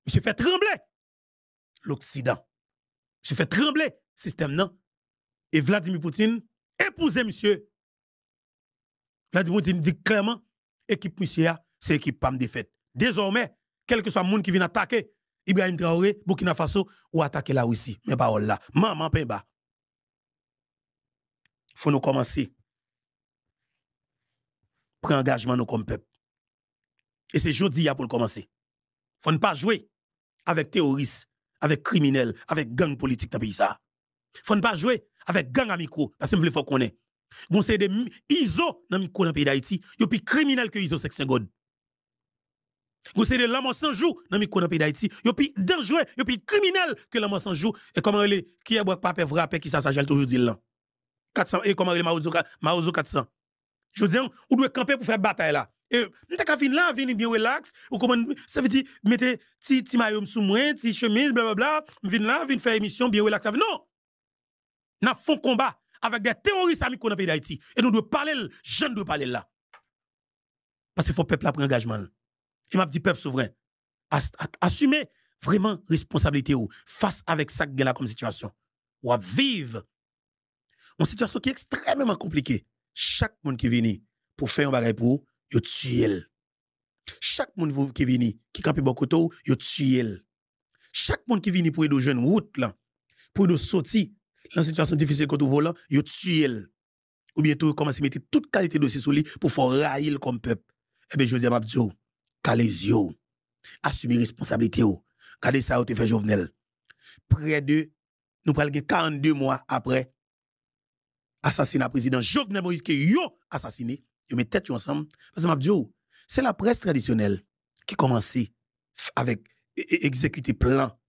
monsieur fait trembler l'Occident. Monsieur fait trembler le système non. Et Vladimir Poutine épouser monsieur. Là, dit clairement, équipe monsieur, c'est équipe PAM défaite. Désormais, quel que soit le monde qui vient attaquer Ibrahim Traoré, Burkina Faso, ou attaquer la Russie. Mais pas là. Maman, Pemba. Faut nous commencer. Prendre engagement nous comme peuple. Et c'est jeudi pour le commencer. Faut ne pas jouer avec terroristes, avec criminels, avec gangs politiques dans le pays. Ça. Faut ne pas jouer avec gangs à micro. Parce que il faut qu'on ait. Bon, c'est des ISO dans le micro dans le pays d'Haïti. Ils sont plus criminels que ISO section God. Bon, c'est des lames sans jour dans le micro dans le pays d'Haïti. Ils sont plus dangereux, ils sont plus criminels que lames sans jour. Et comment les qui est pas frappé qui ça s'agit toujours dit là. 400 et comment les Maozo 400. Je dis, on doit camper pour faire bataille là. Et nous t'as venir là, venir bien relax, ou comment ça veut dire mettez ti maillot sous moi, ti chemise blablabla, venir là, venir faire émission bien relax. Non. N'a font combat avec des terroristes amis qu'on a pays d'Haïti et nous devons parler, je ne dois parler là. Parce qu'il faut peuple prendre engagement. Et m'a dit peuple souverain, assumer vraiment responsabilité ou face avec ça que là comme situation. Ou à vivre une situation qui est extrêmement compliquée. Chaque monde qui vient pour faire un bagage pour yo tuer. Chaque monde qui vient qui campe beaucoup tôt, yo tuer. Chaque monde qui vient pour aider aux jeunes route là, pour nous sortir dans une situation difficile contre volant, yo tuer. Ou bientôt commencer à mettre toute qualité de dossier sur lui pour faire railler comme peuple. Eh bien je dis à Mabdio, calez yo, assumez responsabilité yo. Regardez ça ou te fait Jovenel. Près de nous prenons 42 mois après assassinat président Jovenel Moïse qui yo assassiné, yo met tête ensemble parce que Mabdio, c'est la presse traditionnelle qui commence avec exécuter plan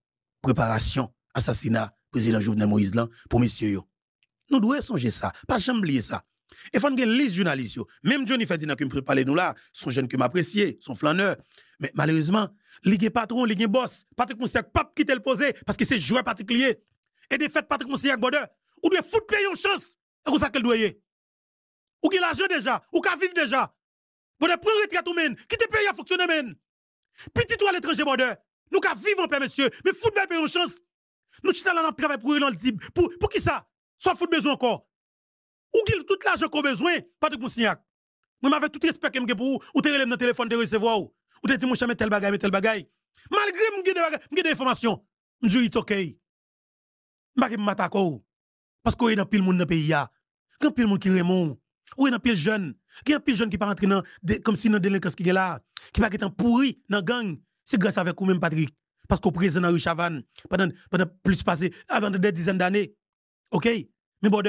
préparation assassinat président Jovenel Moïse là pour messieurs yo. Nous devons songer ça, pas jamais oublier ça. Et faut une liste journalistes yo. Même Johnny Ferdinand qui me parler nous là, son jeune que m'apprécier, son flaneur. Mais malheureusement, ligue patron, ligue boss, Patrick Moussiak pas quitter le poser parce que c'est joueur particulier. Et des fêtes Patrick Moussiak border, ou doit foutre payer une chance. Et comme ça qu'elle doit y. Ou qui l'argent déjà, ou qui vivre déjà. Bon, de prendre retraite ou men, qui te paye à fonctionner men. Petit toi à l'étranger border, nous qui vivre en paix monsieur, mais foutre payer une chance. Nous chita là dans travail pour dans le type. Pour qui ça? Soit foutre besoin encore. Ou qu'il tout l'argent qu'on a besoin, Patrick Moussiak. Moi, m'avait tout respect que pour ou te relève dans téléphone de recevoir ou te dit mon cher tel bagay. Malgré m'gè des informations, m'dou it's okay. M'bagay m'attako. Parce qu'on est dans pile monde dans pays ya. Quand pile monde qui remon, ou dans pile jeune, qui a pile jeune qui pas rentrer dans comme si dans délinquance qui est là, qui pas être pourri dans gang, c'est grâce avec vous même Patrick parce qu'au président Henri Chavan pendant plus passé pendant des dizaines d'années. OK? Mais bon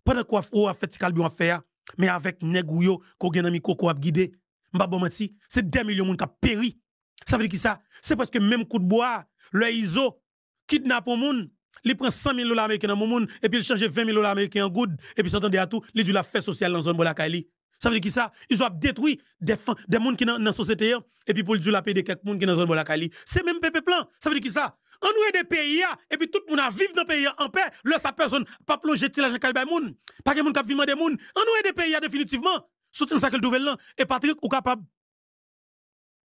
pendant quoi ou a fait calbi on faire mais avec nègouyo ko gen ami ko a guidé m'pa bon menti c'est 2 millions moun qui péri ça veut dire qui ça c'est parce que même coup de bois le ISO kidnappe un moun il prend 100 000 $ américains dans mon monde et puis il change 20 000 $ américains en good et puis s'entendait à tout il dit la fait sociale dans zone Bolakali ça veut dire qui ça ils ont détruit des monde qui dans la société et puis pour le la payer de quelques monde qui dans zone Bolakali c'est même pépé plan ça veut dire qui ça on nous des pays et puis tout le monde a vivre dans le pays en paix là sa personne pas plonger l'argent calba moun pas que monde qui vivre des moun on nous des pays définitivement soutien ça que le là et Patrick ou capable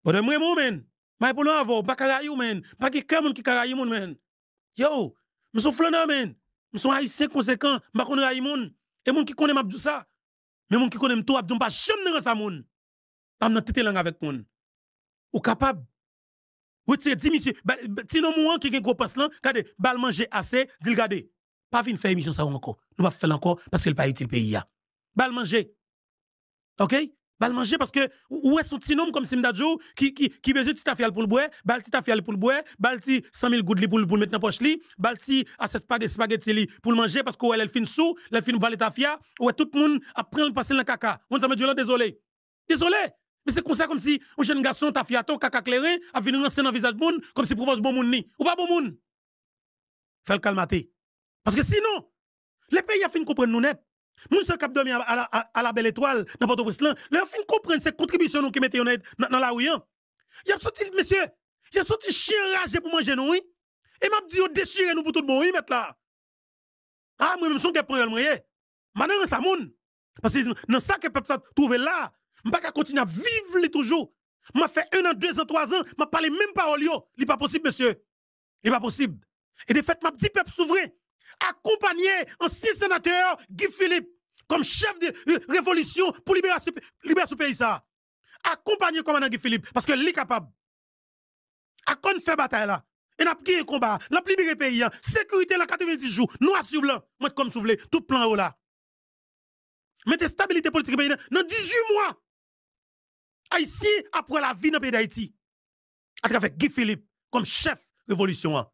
bon de moi men mais pour l'avant pas carayou men pas que quelqu'un qui carayou moun men yo nous sommes flaneurs men nous sommes haïtiens conséquents pas qu'on raille moun et moun qui connaît m'a dit ça mais moun qui connaît tout abdou pas jamais dans ça moun pas dans tête langue avec moun ou capable. Oui, c'est dit, monsieur, sinon, moi, qui est gros passe là, regardez, bal manger assez, dit, regardez, pas venir faire émission ça encore. Nous va faire encore parce que le pays est le pays. Bal manger. OK? Bal manger parce que, où est son petit nom comme Simdadjo, qui besoin de petit affaire pour le boire, bal petit affaire pour le boire, bal petit 100 000 gouttes pour mettre dans la poche li, bal petit à cette spaghetti li pour le manger parce qu'elle elle fin sous, elle fin valet affaire, ou tout le monde après le passer dans le caca. On s'en dit, désolé. Désolé. Mais c'est comme ça, comme si un jeune garçon t'a fiato, caca clairé, a venu lancer dans le visage de moun, comme si propose bon moun ni. Ou pas bon moun. Fait le calmater. Parce que sinon, les pays a fini comprendre nous net. Moun se cap dormi à la belle étoile, dans Port-au-Prince, leur fin comprendre ces contributions nous qui mettez dans la rue. Il y a sorti, monsieur, il y a sorti chien ragé pour manger nous, oui. Et m'a dit, déchirez nous pour tout le bon, oui, mettre là. Ah, moi, même son qui prend le moyen. Maintenant, ça moun. Parce que dans ça que peuple ça trouve là, je ne peux pas continuer à vivre toujours. Je fait 1 an, 2 ans, 3 ans, je ne parle même pas au lieu. Ce n'est pas possible, monsieur. Ce n'est pas possible. Et de fait, je dis peuple souverain, accompagné ancien sénateur Guy Philippe, comme chef de révolution pour libérer ce pays ça. Accompagner commandant Guy Philippe parce que lui capable. A qu'on fait bataille là. Et n'a gagné combat, n'a libéré le pays. Sécurité là 90 jours, noir sur blanc, moi comme soufflé, tout plan haut là. Mettez stabilité politique pays dans 18 mois. Haïti après la vie dans le pays d'Haïti. À travers Guy Philippe comme chef révolution.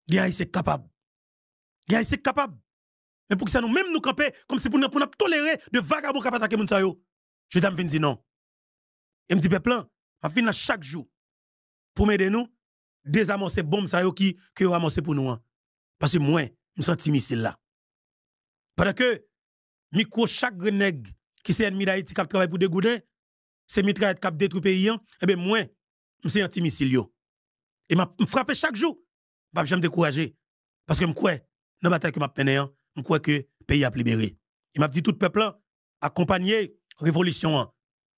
Guy c'est capable. Guy c'est capable. Mais pour que ça nous même nous camper comme si pour nous tolérer de vagabonds qui attaquer moun sa yo. Je dame vinn di non. Et me dit peuple, m'a fin chaque jour pour m'aider nous désamorcer bombe sa yo qui yo amorcer pour nous. Parce que moi, me senti missile là. Parce que micro chaque nèg qui c'est ennemi d'Haïti qui travaille pour dégoûter, c'est mitraillette qui détruit pays et ben moi, me c'est anti missile yo. Et m'a frappé chaque jour. Pas jamais décourager parce que me crois dans bataille que m'a mené, me crois que pays a libéré. Il m'a dit tout peuple accompagner révolution.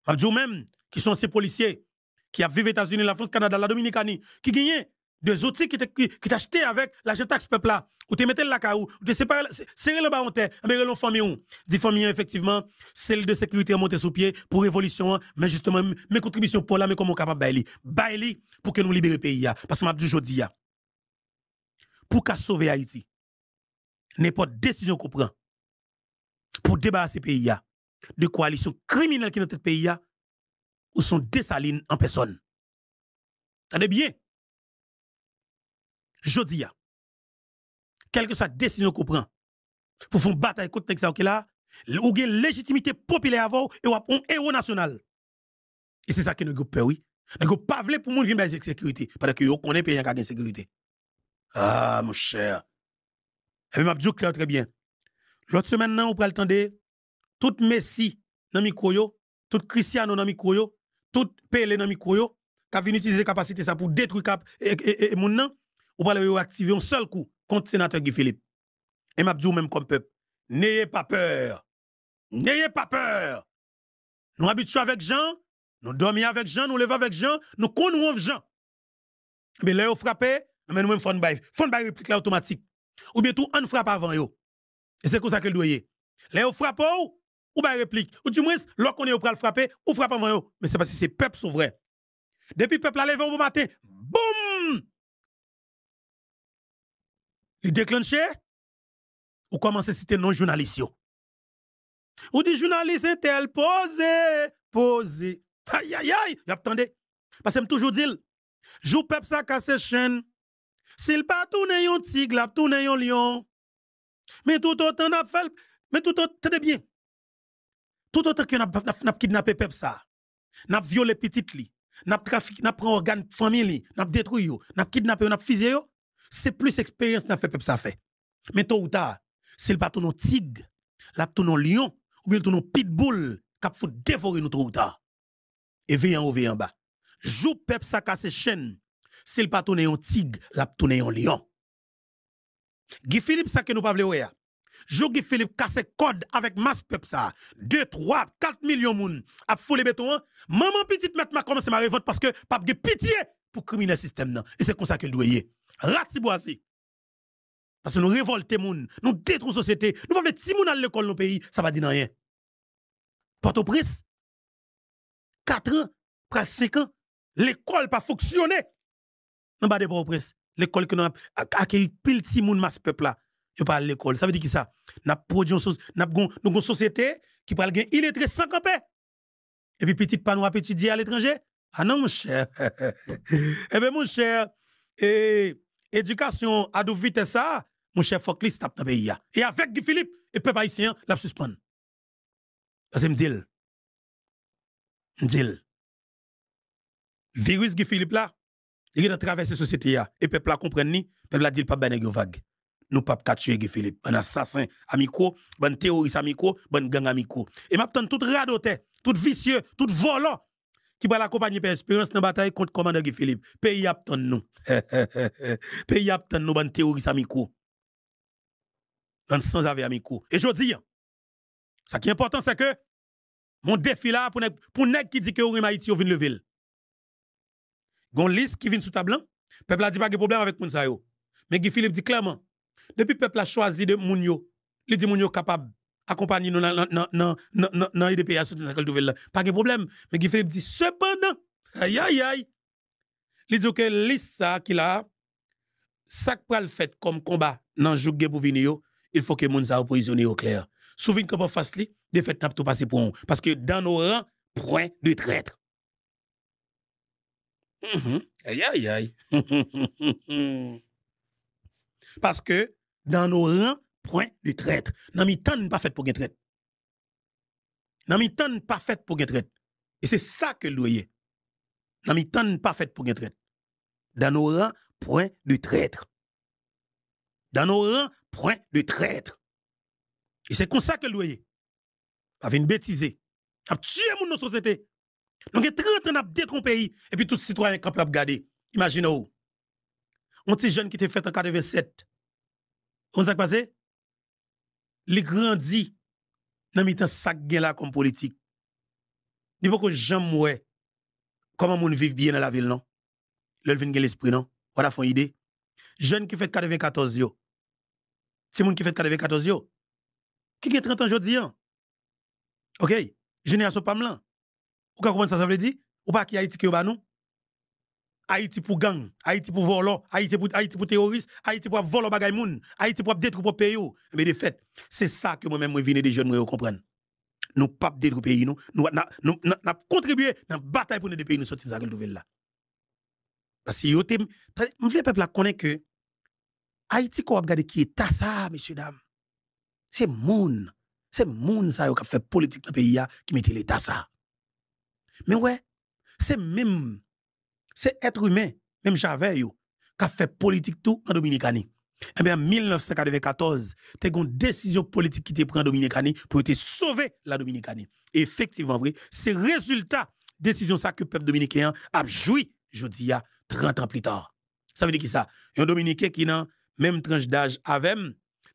M'a dit même qui sont ces policiers qui a vécu aux États-Unis, la France, Canada, la Dominicanie, qui gagnent des outils qui t'achetaient avec l'argent taxe peuple là, ou te mettez la caou, ou te séparer, serrer le bas en terre, mais relon famille ou. Dit famille effectivement, celle de sécurité monter sous pied pour révolution, mais justement mes contributions pour là mais comment capable baili pour que nous libérer pays parce que m'a dit jodi pour qu'à sauver Haïti. N'importe décision qu'on prend pour débarrasser pays de coalition criminelle qui est dans notre pays ou sont Dessalines en personne. Attendez bien. Jodi quelle que soit la décision qu'on prend pour faire une bataille contre ça là, ou une légitimité populaire avant et ou un héros national. Et c'est ça que nous peur oui. Nous pas voulu pour moun vinn la sécurité parce que yo connaît pays qui a sécurité. Ah mon cher. Et m'a dit clair très bien. L'autre semaine on pral tande tout Messi dans micro yo, tout Cristiano dans micro yo, tout Pelé dans micro yo, qui vient utiliser capacité ça pour détruire cap et moun nan, ou pral activer un seul coup contre sénateur Guy Philippe. Et m'a dit même comme peuple, n'ayez pas peur. N'ayez pas peur. Nous habituons avec Jean, nous dormons avec Jean, nous levons avec Jean, nous connaissons Jean. Mais là, vous frappez, mais nous-mêmes, font une réplique là automatique. Ou bien tout, on frappe avant yo. Et c'est comme ça que le doyer. Là, vous frappez, ou bien réplique. Ou du moins, lorsqu'on est au pral frapper, ou frappe avant yo. Mais c'est parce que c'est peuple souverain. Depuis peuple a levé au bon matin, boum! Il déclenché, ou commence à citer non-journalistes. Ou dit journaliste intel, posé. Aïe, aïe, aïe, y attendez. Parce que je toujours dit, jou peuple ça casse chaîne. S'il pas tourne yon tigre, la tourne yon lion. Mais tout autant n'a fait, mais tout autant, tenez bien. Tout autant que n'a kidnappé peuple ça. N'a violé petite li. N'a trafiqué, n'a pris organe famille li. N'a détruit yo. N'a kidnappé, n'a fusillé yo. C'est plus expérience n'a fait peuple ça fait. Mais tôt ou tard, s'il pas tourne tigre, la tourne lion, ou bien tourne pitbull, cap faut dévorer nous tôt ou tard. Et veille en haut, veille en bas. Jou peuple ça casse chaîne. S'il pas tourne un tigre, la tourne un lion. Guy Philippe ça que nous pas vle wè. Jou Guy Philippe casse code avec masse peuple ça. 2, 3, 4 millions moun a foulé béton. Maman petite m'a commencé ma révolte parce que pas de pitié pour criminel système nan. Et c'est comme ça que le doyer. Ratiboisi. Parce que nous révolter moun, nous détruisons société, nous pas de ti moun à l'école dans pays, ça va dire rien. Port-au-Prince 4 ans, presque 5 ans, l'école pas fonctionné. Dans bas de Port-au-Prince, l'école que nous accueilli pile ti moun masse peuple là, yo pas l'école. Ça veut dire qui ça? N'a produit une société qui pral gen illettré sans camper. Et puis petite pas nous étudier à l'étranger. Ah non mon cher. Eh ben mon cher, éducation à deux vitesses ça, mon cher faut que tape dans pays. Et avec Guy Philippe et peuple haïtien la suspend. Parce que me dit virus Guy Philippe là, il a traversé la société et peuple là comprend ni, peuple là dit pas ben vague. Nous pas tuer Guy Philippe, un assassin amico, un terroriste amico, un gang amico. Et m'attend tout radoté, tout vicieux, tout volant qui va l'accompagner par expérience dans la bataille contre commandant Guy Philippe. Pays attend nous. Pays attend nous ban terroriste amico. Ban sans avec amico. Et je dis, ça qui est important c'est que mon défi là pour nèg qui dit que ou Haïti ou vinn lever. Gon liste qui vient sous table, peuple a dit pas de problème avec moun sa yo. Mais Guy Philippe dit clairement, depuis peuple a choisi de moun yo les dit moun yo capable accompagner nous dans IDPA sur cette nouvelle là. Pas de problème. Mais Guy Philippe dit cependant, aïe aïe aïe, il dit que liste ça qu'il a, ça que le fait comme combat dans joug pour venir, il faut que moun sa oppositionné au clair. Souvenez que pas face li, défaite n'a tout passé pour nous parce que dans nos rangs, point de traître. Aïe aïe aïe. Parce que dans nos rangs, point de traître. Nan mi tan pas fait pour gen traître. Nan mi tan pas fait pour gen traître. Et c'est ça que le doyer. Nan mi tan pas fait pour gen traître. Dans nos rangs, point de traître. Dans nos rangs, point de traître. Et c'est comme ça que le doyer. Avec une bêtise. A tué moun dans société. Donc 30 ans a détruit pays et puis tout citoyen qui a gardé. Imaginez-vous. Un petit jeune qui était fait en 87. On s'est passé? Il grandit dans mitan sac gen là comme politique. Il faut que j'aime ouais comment moun vivre bien dans la ville non. Le vinn gen l'esprit non. Voilà font idée. Jeune qui fait 94 yo. C'est moun qui fait 94 yo. Qui a 30 ans jodi an. OK, génération pam lan. Ou ka comprendre ça veut dire? Ou pas qui Haïti qui ba nous? Haïti pour gang, Haïti pour volant, Haïti pour terroriste, Haïti pour voler bagay moun, Haïti pour détruire pour pays. Mais de fait, c'est ça que moi-même, moi, viens des jeunes, moi, comprendre. Nous pas détruire pays, nous contribué dans la bataille pour nous des pays, nous sortir de cette nouvelle là. Parce que, je veux peuple connaître que Haïti, qu'on regarde qui est ça, messieurs, dames. C'est moun ça, qui a fait politique dans le pays, qui mette l'état ça. Mais ouais, c'est être humain, même Javel, qui a fait politique tout en Dominicanie. Eh bien, en 1994, tu as une décision politique qui te prend en Dominicanie pour te sauver la Dominicanie. Et effectivement, vrai, c'est résultat décision ça que le peuple dominicain a joui, je dis, 30 ans plus tard. Ça veut dire qui ça? Un Dominicain qui n'a même tranche d'âge avec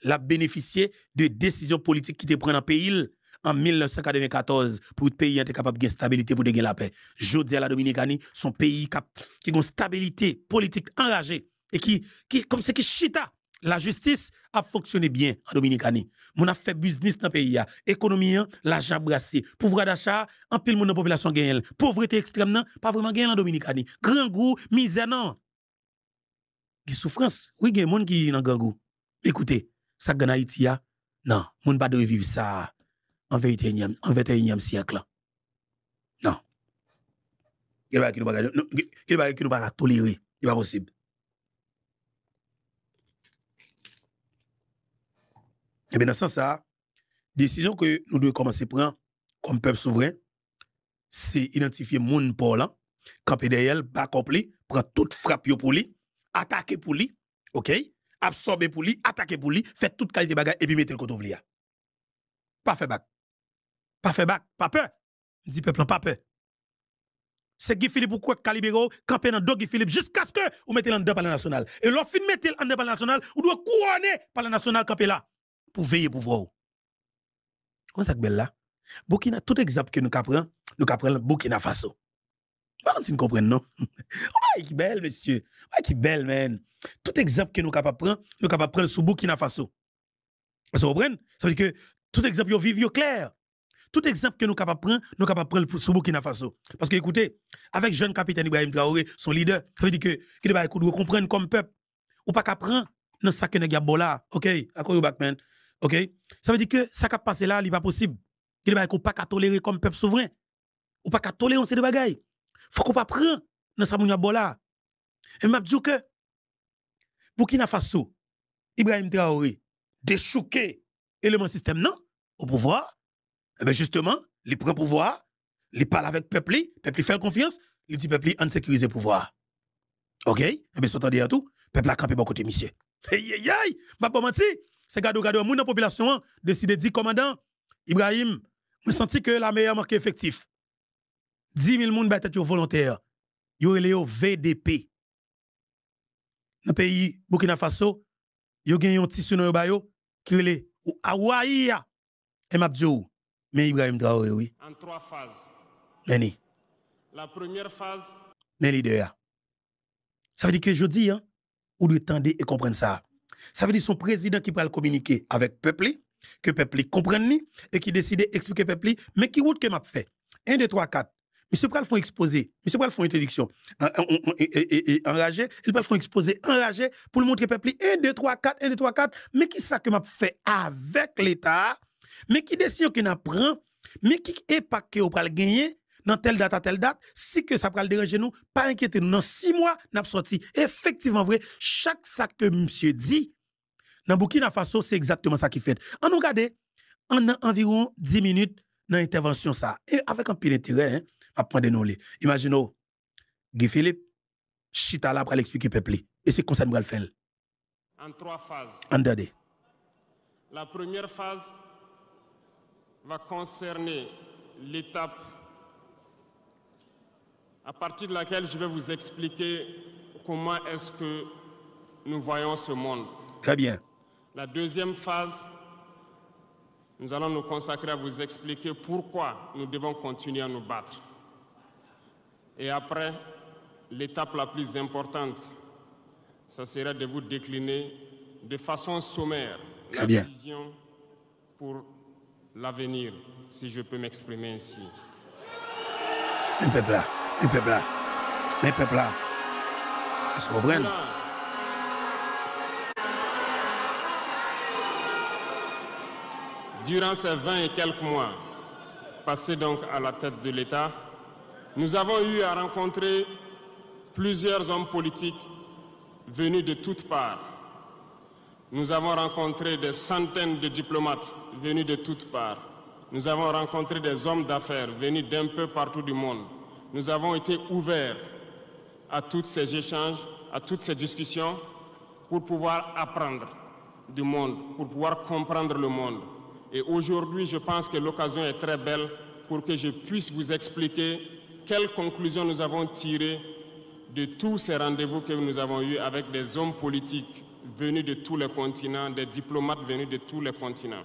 l'a bénéficié de décisions politiques qui te prennent en pays en 1994 pour le pays être capable de gagner stabilité pour gagner la paix. Je dis à la Dominicanie, son pays qui a une stabilité politique enragée et qui comme c'est qui chita. La justice a fonctionné bien en Dominicanie. Mon a fait business dans le pays, économie, l'argent brassé, pouvoir d'achat, en pile mon population gagne. Pauvreté extrême non, pas vraiment gagne en Dominicanie. Grand goût, misère non. Qui souffrance, oui, il y a des gens qui dans grand goût. Écoutez, ça gagne Haïti non, mon pas de vivre ça en 21e siècle. Non. Il va qui nous pas tolérer, il pas possible. Et bien, dans ce sens, ça, décision que nous devons commencer à prendre comme peuple souverain, c'est identifier moun pour là, camper derrière, accompli, prendre toute frappe pour lui, attaquer pour lui, OK? Absorber pour lui, attaquer pour lui, faire toute qualité de bagage et puis mettre le côté ouvrier. Pas fait bac. Pas fait bac, pas peur. Dit peuple, pas peur. C'est Guy Philippe ou quoi Calibero, camper dans Guy Philippe jusqu'à ce que vous mettez l'en dedans par la nationale. Et l'on fin mettez l'en dedans par la nationale, vous devez couronner par la nationale camper là pour veiller pour vous. Comment ça que belle là? Burkina, tout exemple que nous apprenons Burkina Faso. Pas si nous comprenons, non? Oh, qui belle, monsieur. Oh, qui belle, man. Tout exemple que nous prendre sur Burkina Faso. Vous comprenez? Ça veut dire que tout exemple, vous vivez clair. Tout exemple que nous prendre sur Burkina Faso. Parce que, écoutez, avec jeune capitaine Ibrahim Traoré, son leader, ça veut dire que, qu'il doit comprendre comme peuple. Ou pas qu'à prendre dans ça que nous avons là. OK? À quoi back, man? OK? Ça veut dire que ça qui a passé là, il n'est pas possible. Qu'il doit pas qu'à tolérer comme peuple souverain. Ou pas qu'à tolérer ces deux bagailles. Faut qu'on pas prendre dans ça moun là. Et m'a dit que Burkina Faso, Ibrahim Traoré, déchouqué élément système non au pouvoir. Eh bien justement, il prend pouvoir, il parle avec peuple, peuple fait confiance, il dit peuple en sécuriser pouvoir. OK? Eh bien s'entendez à tout, peuple a campé bon côté monsieur. Hey hey hey, m'a pas menti, c'est gado moun dans population décide de dire commandant Ibrahim, me senti que la meilleure manque effectif. 10 000 moun ba tête volontaire. Yo relé yo VDP. Dans pays Burkina Faso, yo gen yon tissu nan yo ba yo qui relé Aouaïa. Et m'a dit mais Ibrahim Traoré oui. En 3 phases. Meni. La première phase. Mais leader. Ça veut dire que je dis ou de tendre et comprendre ça. Ça veut dire son président qui peut le communiquer avec peuple, que peuple comprenne et qui décide d'expliquer peuple, mais qui route que m'a fait. 1, 2, 3, 4. Monsieur Pral font exposer, monsieur Pral font introduction, enragé, il Pral font exposer, enragé, pour le montrer peuple, 1, 2, 3, 4, 1, 2, 3, 4, mais qui ça que m'a fait avec l'État, mais qui décide qu'il n'apprend, mais qui est pas que vous pral gagner, dans telle date, si que ça pral déranger nous, pas inquiétez nous, dans 6 mois, n'a sorti. Effectivement vrai, chaque ça que monsieur dit, dans Burkina Faso, c'est exactement ça qui fait. On nous regarde, on a environ 10 minutes dans l'intervention ça, et avec un peu d'intérêt, hein, apprendre nous les. Imaginez, Guy Philippe, chita là pour l'expliquer peuple. Et c'est comme ça que nous allons le faire. En 3 phases. Entendez. La première phase va concerner l'étape à partir de laquelle je vais vous expliquer comment est-ce que nous voyons ce monde. Très bien. La deuxième phase, nous allons nous consacrer à vous expliquer pourquoi nous devons continuer à nous battre. Et après, l'étape la plus importante, ça serait de vous décliner de façon sommaire la vision pour l'avenir, si je peux m'exprimer ainsi. Un peuple là, un peuple là, un peuple là. Ils se reprennent. Durant ces 20 et quelques mois passés donc à la tête de l'État, nous avons eu à rencontrer plusieurs hommes politiques venus de toutes parts. Nous avons rencontré des centaines de diplomates venus de toutes parts. Nous avons rencontré des hommes d'affaires venus d'un peu partout du monde. Nous avons été ouverts à tous ces échanges, à toutes ces discussions pour pouvoir apprendre du monde, pour pouvoir comprendre le monde. Et aujourd'hui, je pense que l'occasion est très belle pour que je puisse vous expliquer quelles conclusions nous avons tirées de tous ces rendez-vous que nous avons eus avec des hommes politiques venus de tous les continents, des diplomates venus de tous les continents.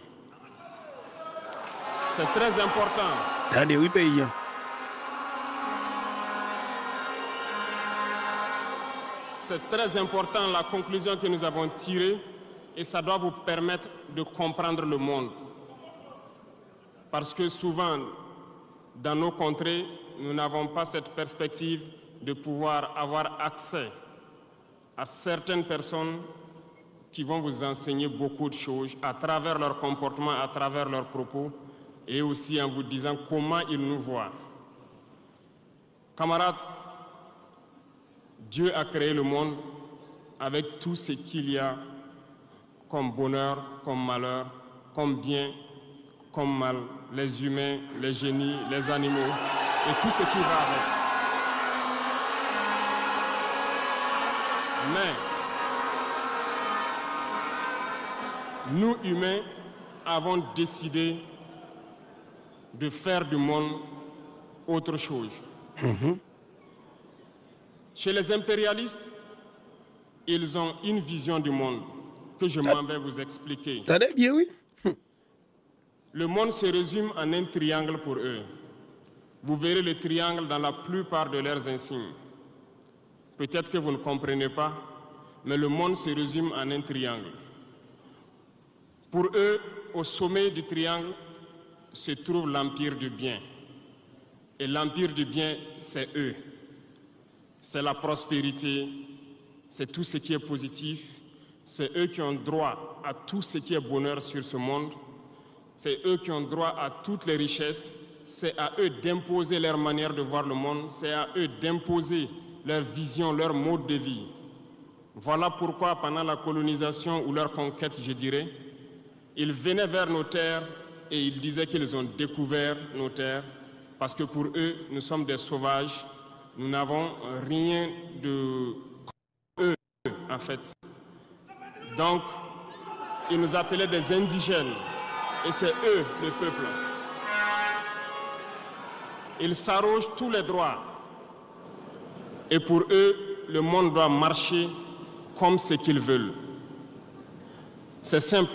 C'est très important. Dans les 8 pays. C'est très important la conclusion que nous avons tirée et ça doit vous permettre de comprendre le monde. Parce que souvent, dans nos contrées, nous n'avons pas cette perspective de pouvoir avoir accès à certaines personnes qui vont vous enseigner beaucoup de choses à travers leur comportement, à travers leurs propos, et aussi en vous disant comment ils nous voient. Camarades, Dieu a créé le monde avec tout ce qu'il y a comme bonheur, comme malheur, comme bien, comme mal, les humains, les génies, les animaux et tout ce qui va avec. Mais nous, humains, avons décidé de faire du monde autre chose. Chez les impérialistes, ils ont une vision du monde que je m'en vais vous expliquer. Très bien, oui. Le monde se résume en un triangle pour eux. Vous verrez le triangle dans la plupart de leurs insignes. Peut-être que vous ne comprenez pas, mais le monde se résume en un triangle. Pour eux, au sommet du triangle, se trouve l'empire du bien. Et l'empire du bien, c'est eux. C'est la prospérité, c'est tout ce qui est positif. C'est eux qui ont droit à tout ce qui est bonheur sur ce monde. C'est eux qui ont droit à toutes les richesses. C'est à eux d'imposer leur manière de voir le monde. C'est à eux d'imposer leur vision, leur mode de vie. Voilà pourquoi pendant la colonisation ou leur conquête, je dirais, ils venaient vers nos terres et ils disaient qu'ils ont découvert nos terres parce que pour eux, nous sommes des sauvages. Nous n'avons rien de eux, en fait. Donc, ils nous appelaient des indigènes. Et c'est eux, le peuple. Ils s'arrogent tous les droits. Et pour eux, le monde doit marcher comme ce qu'ils veulent. C'est simple.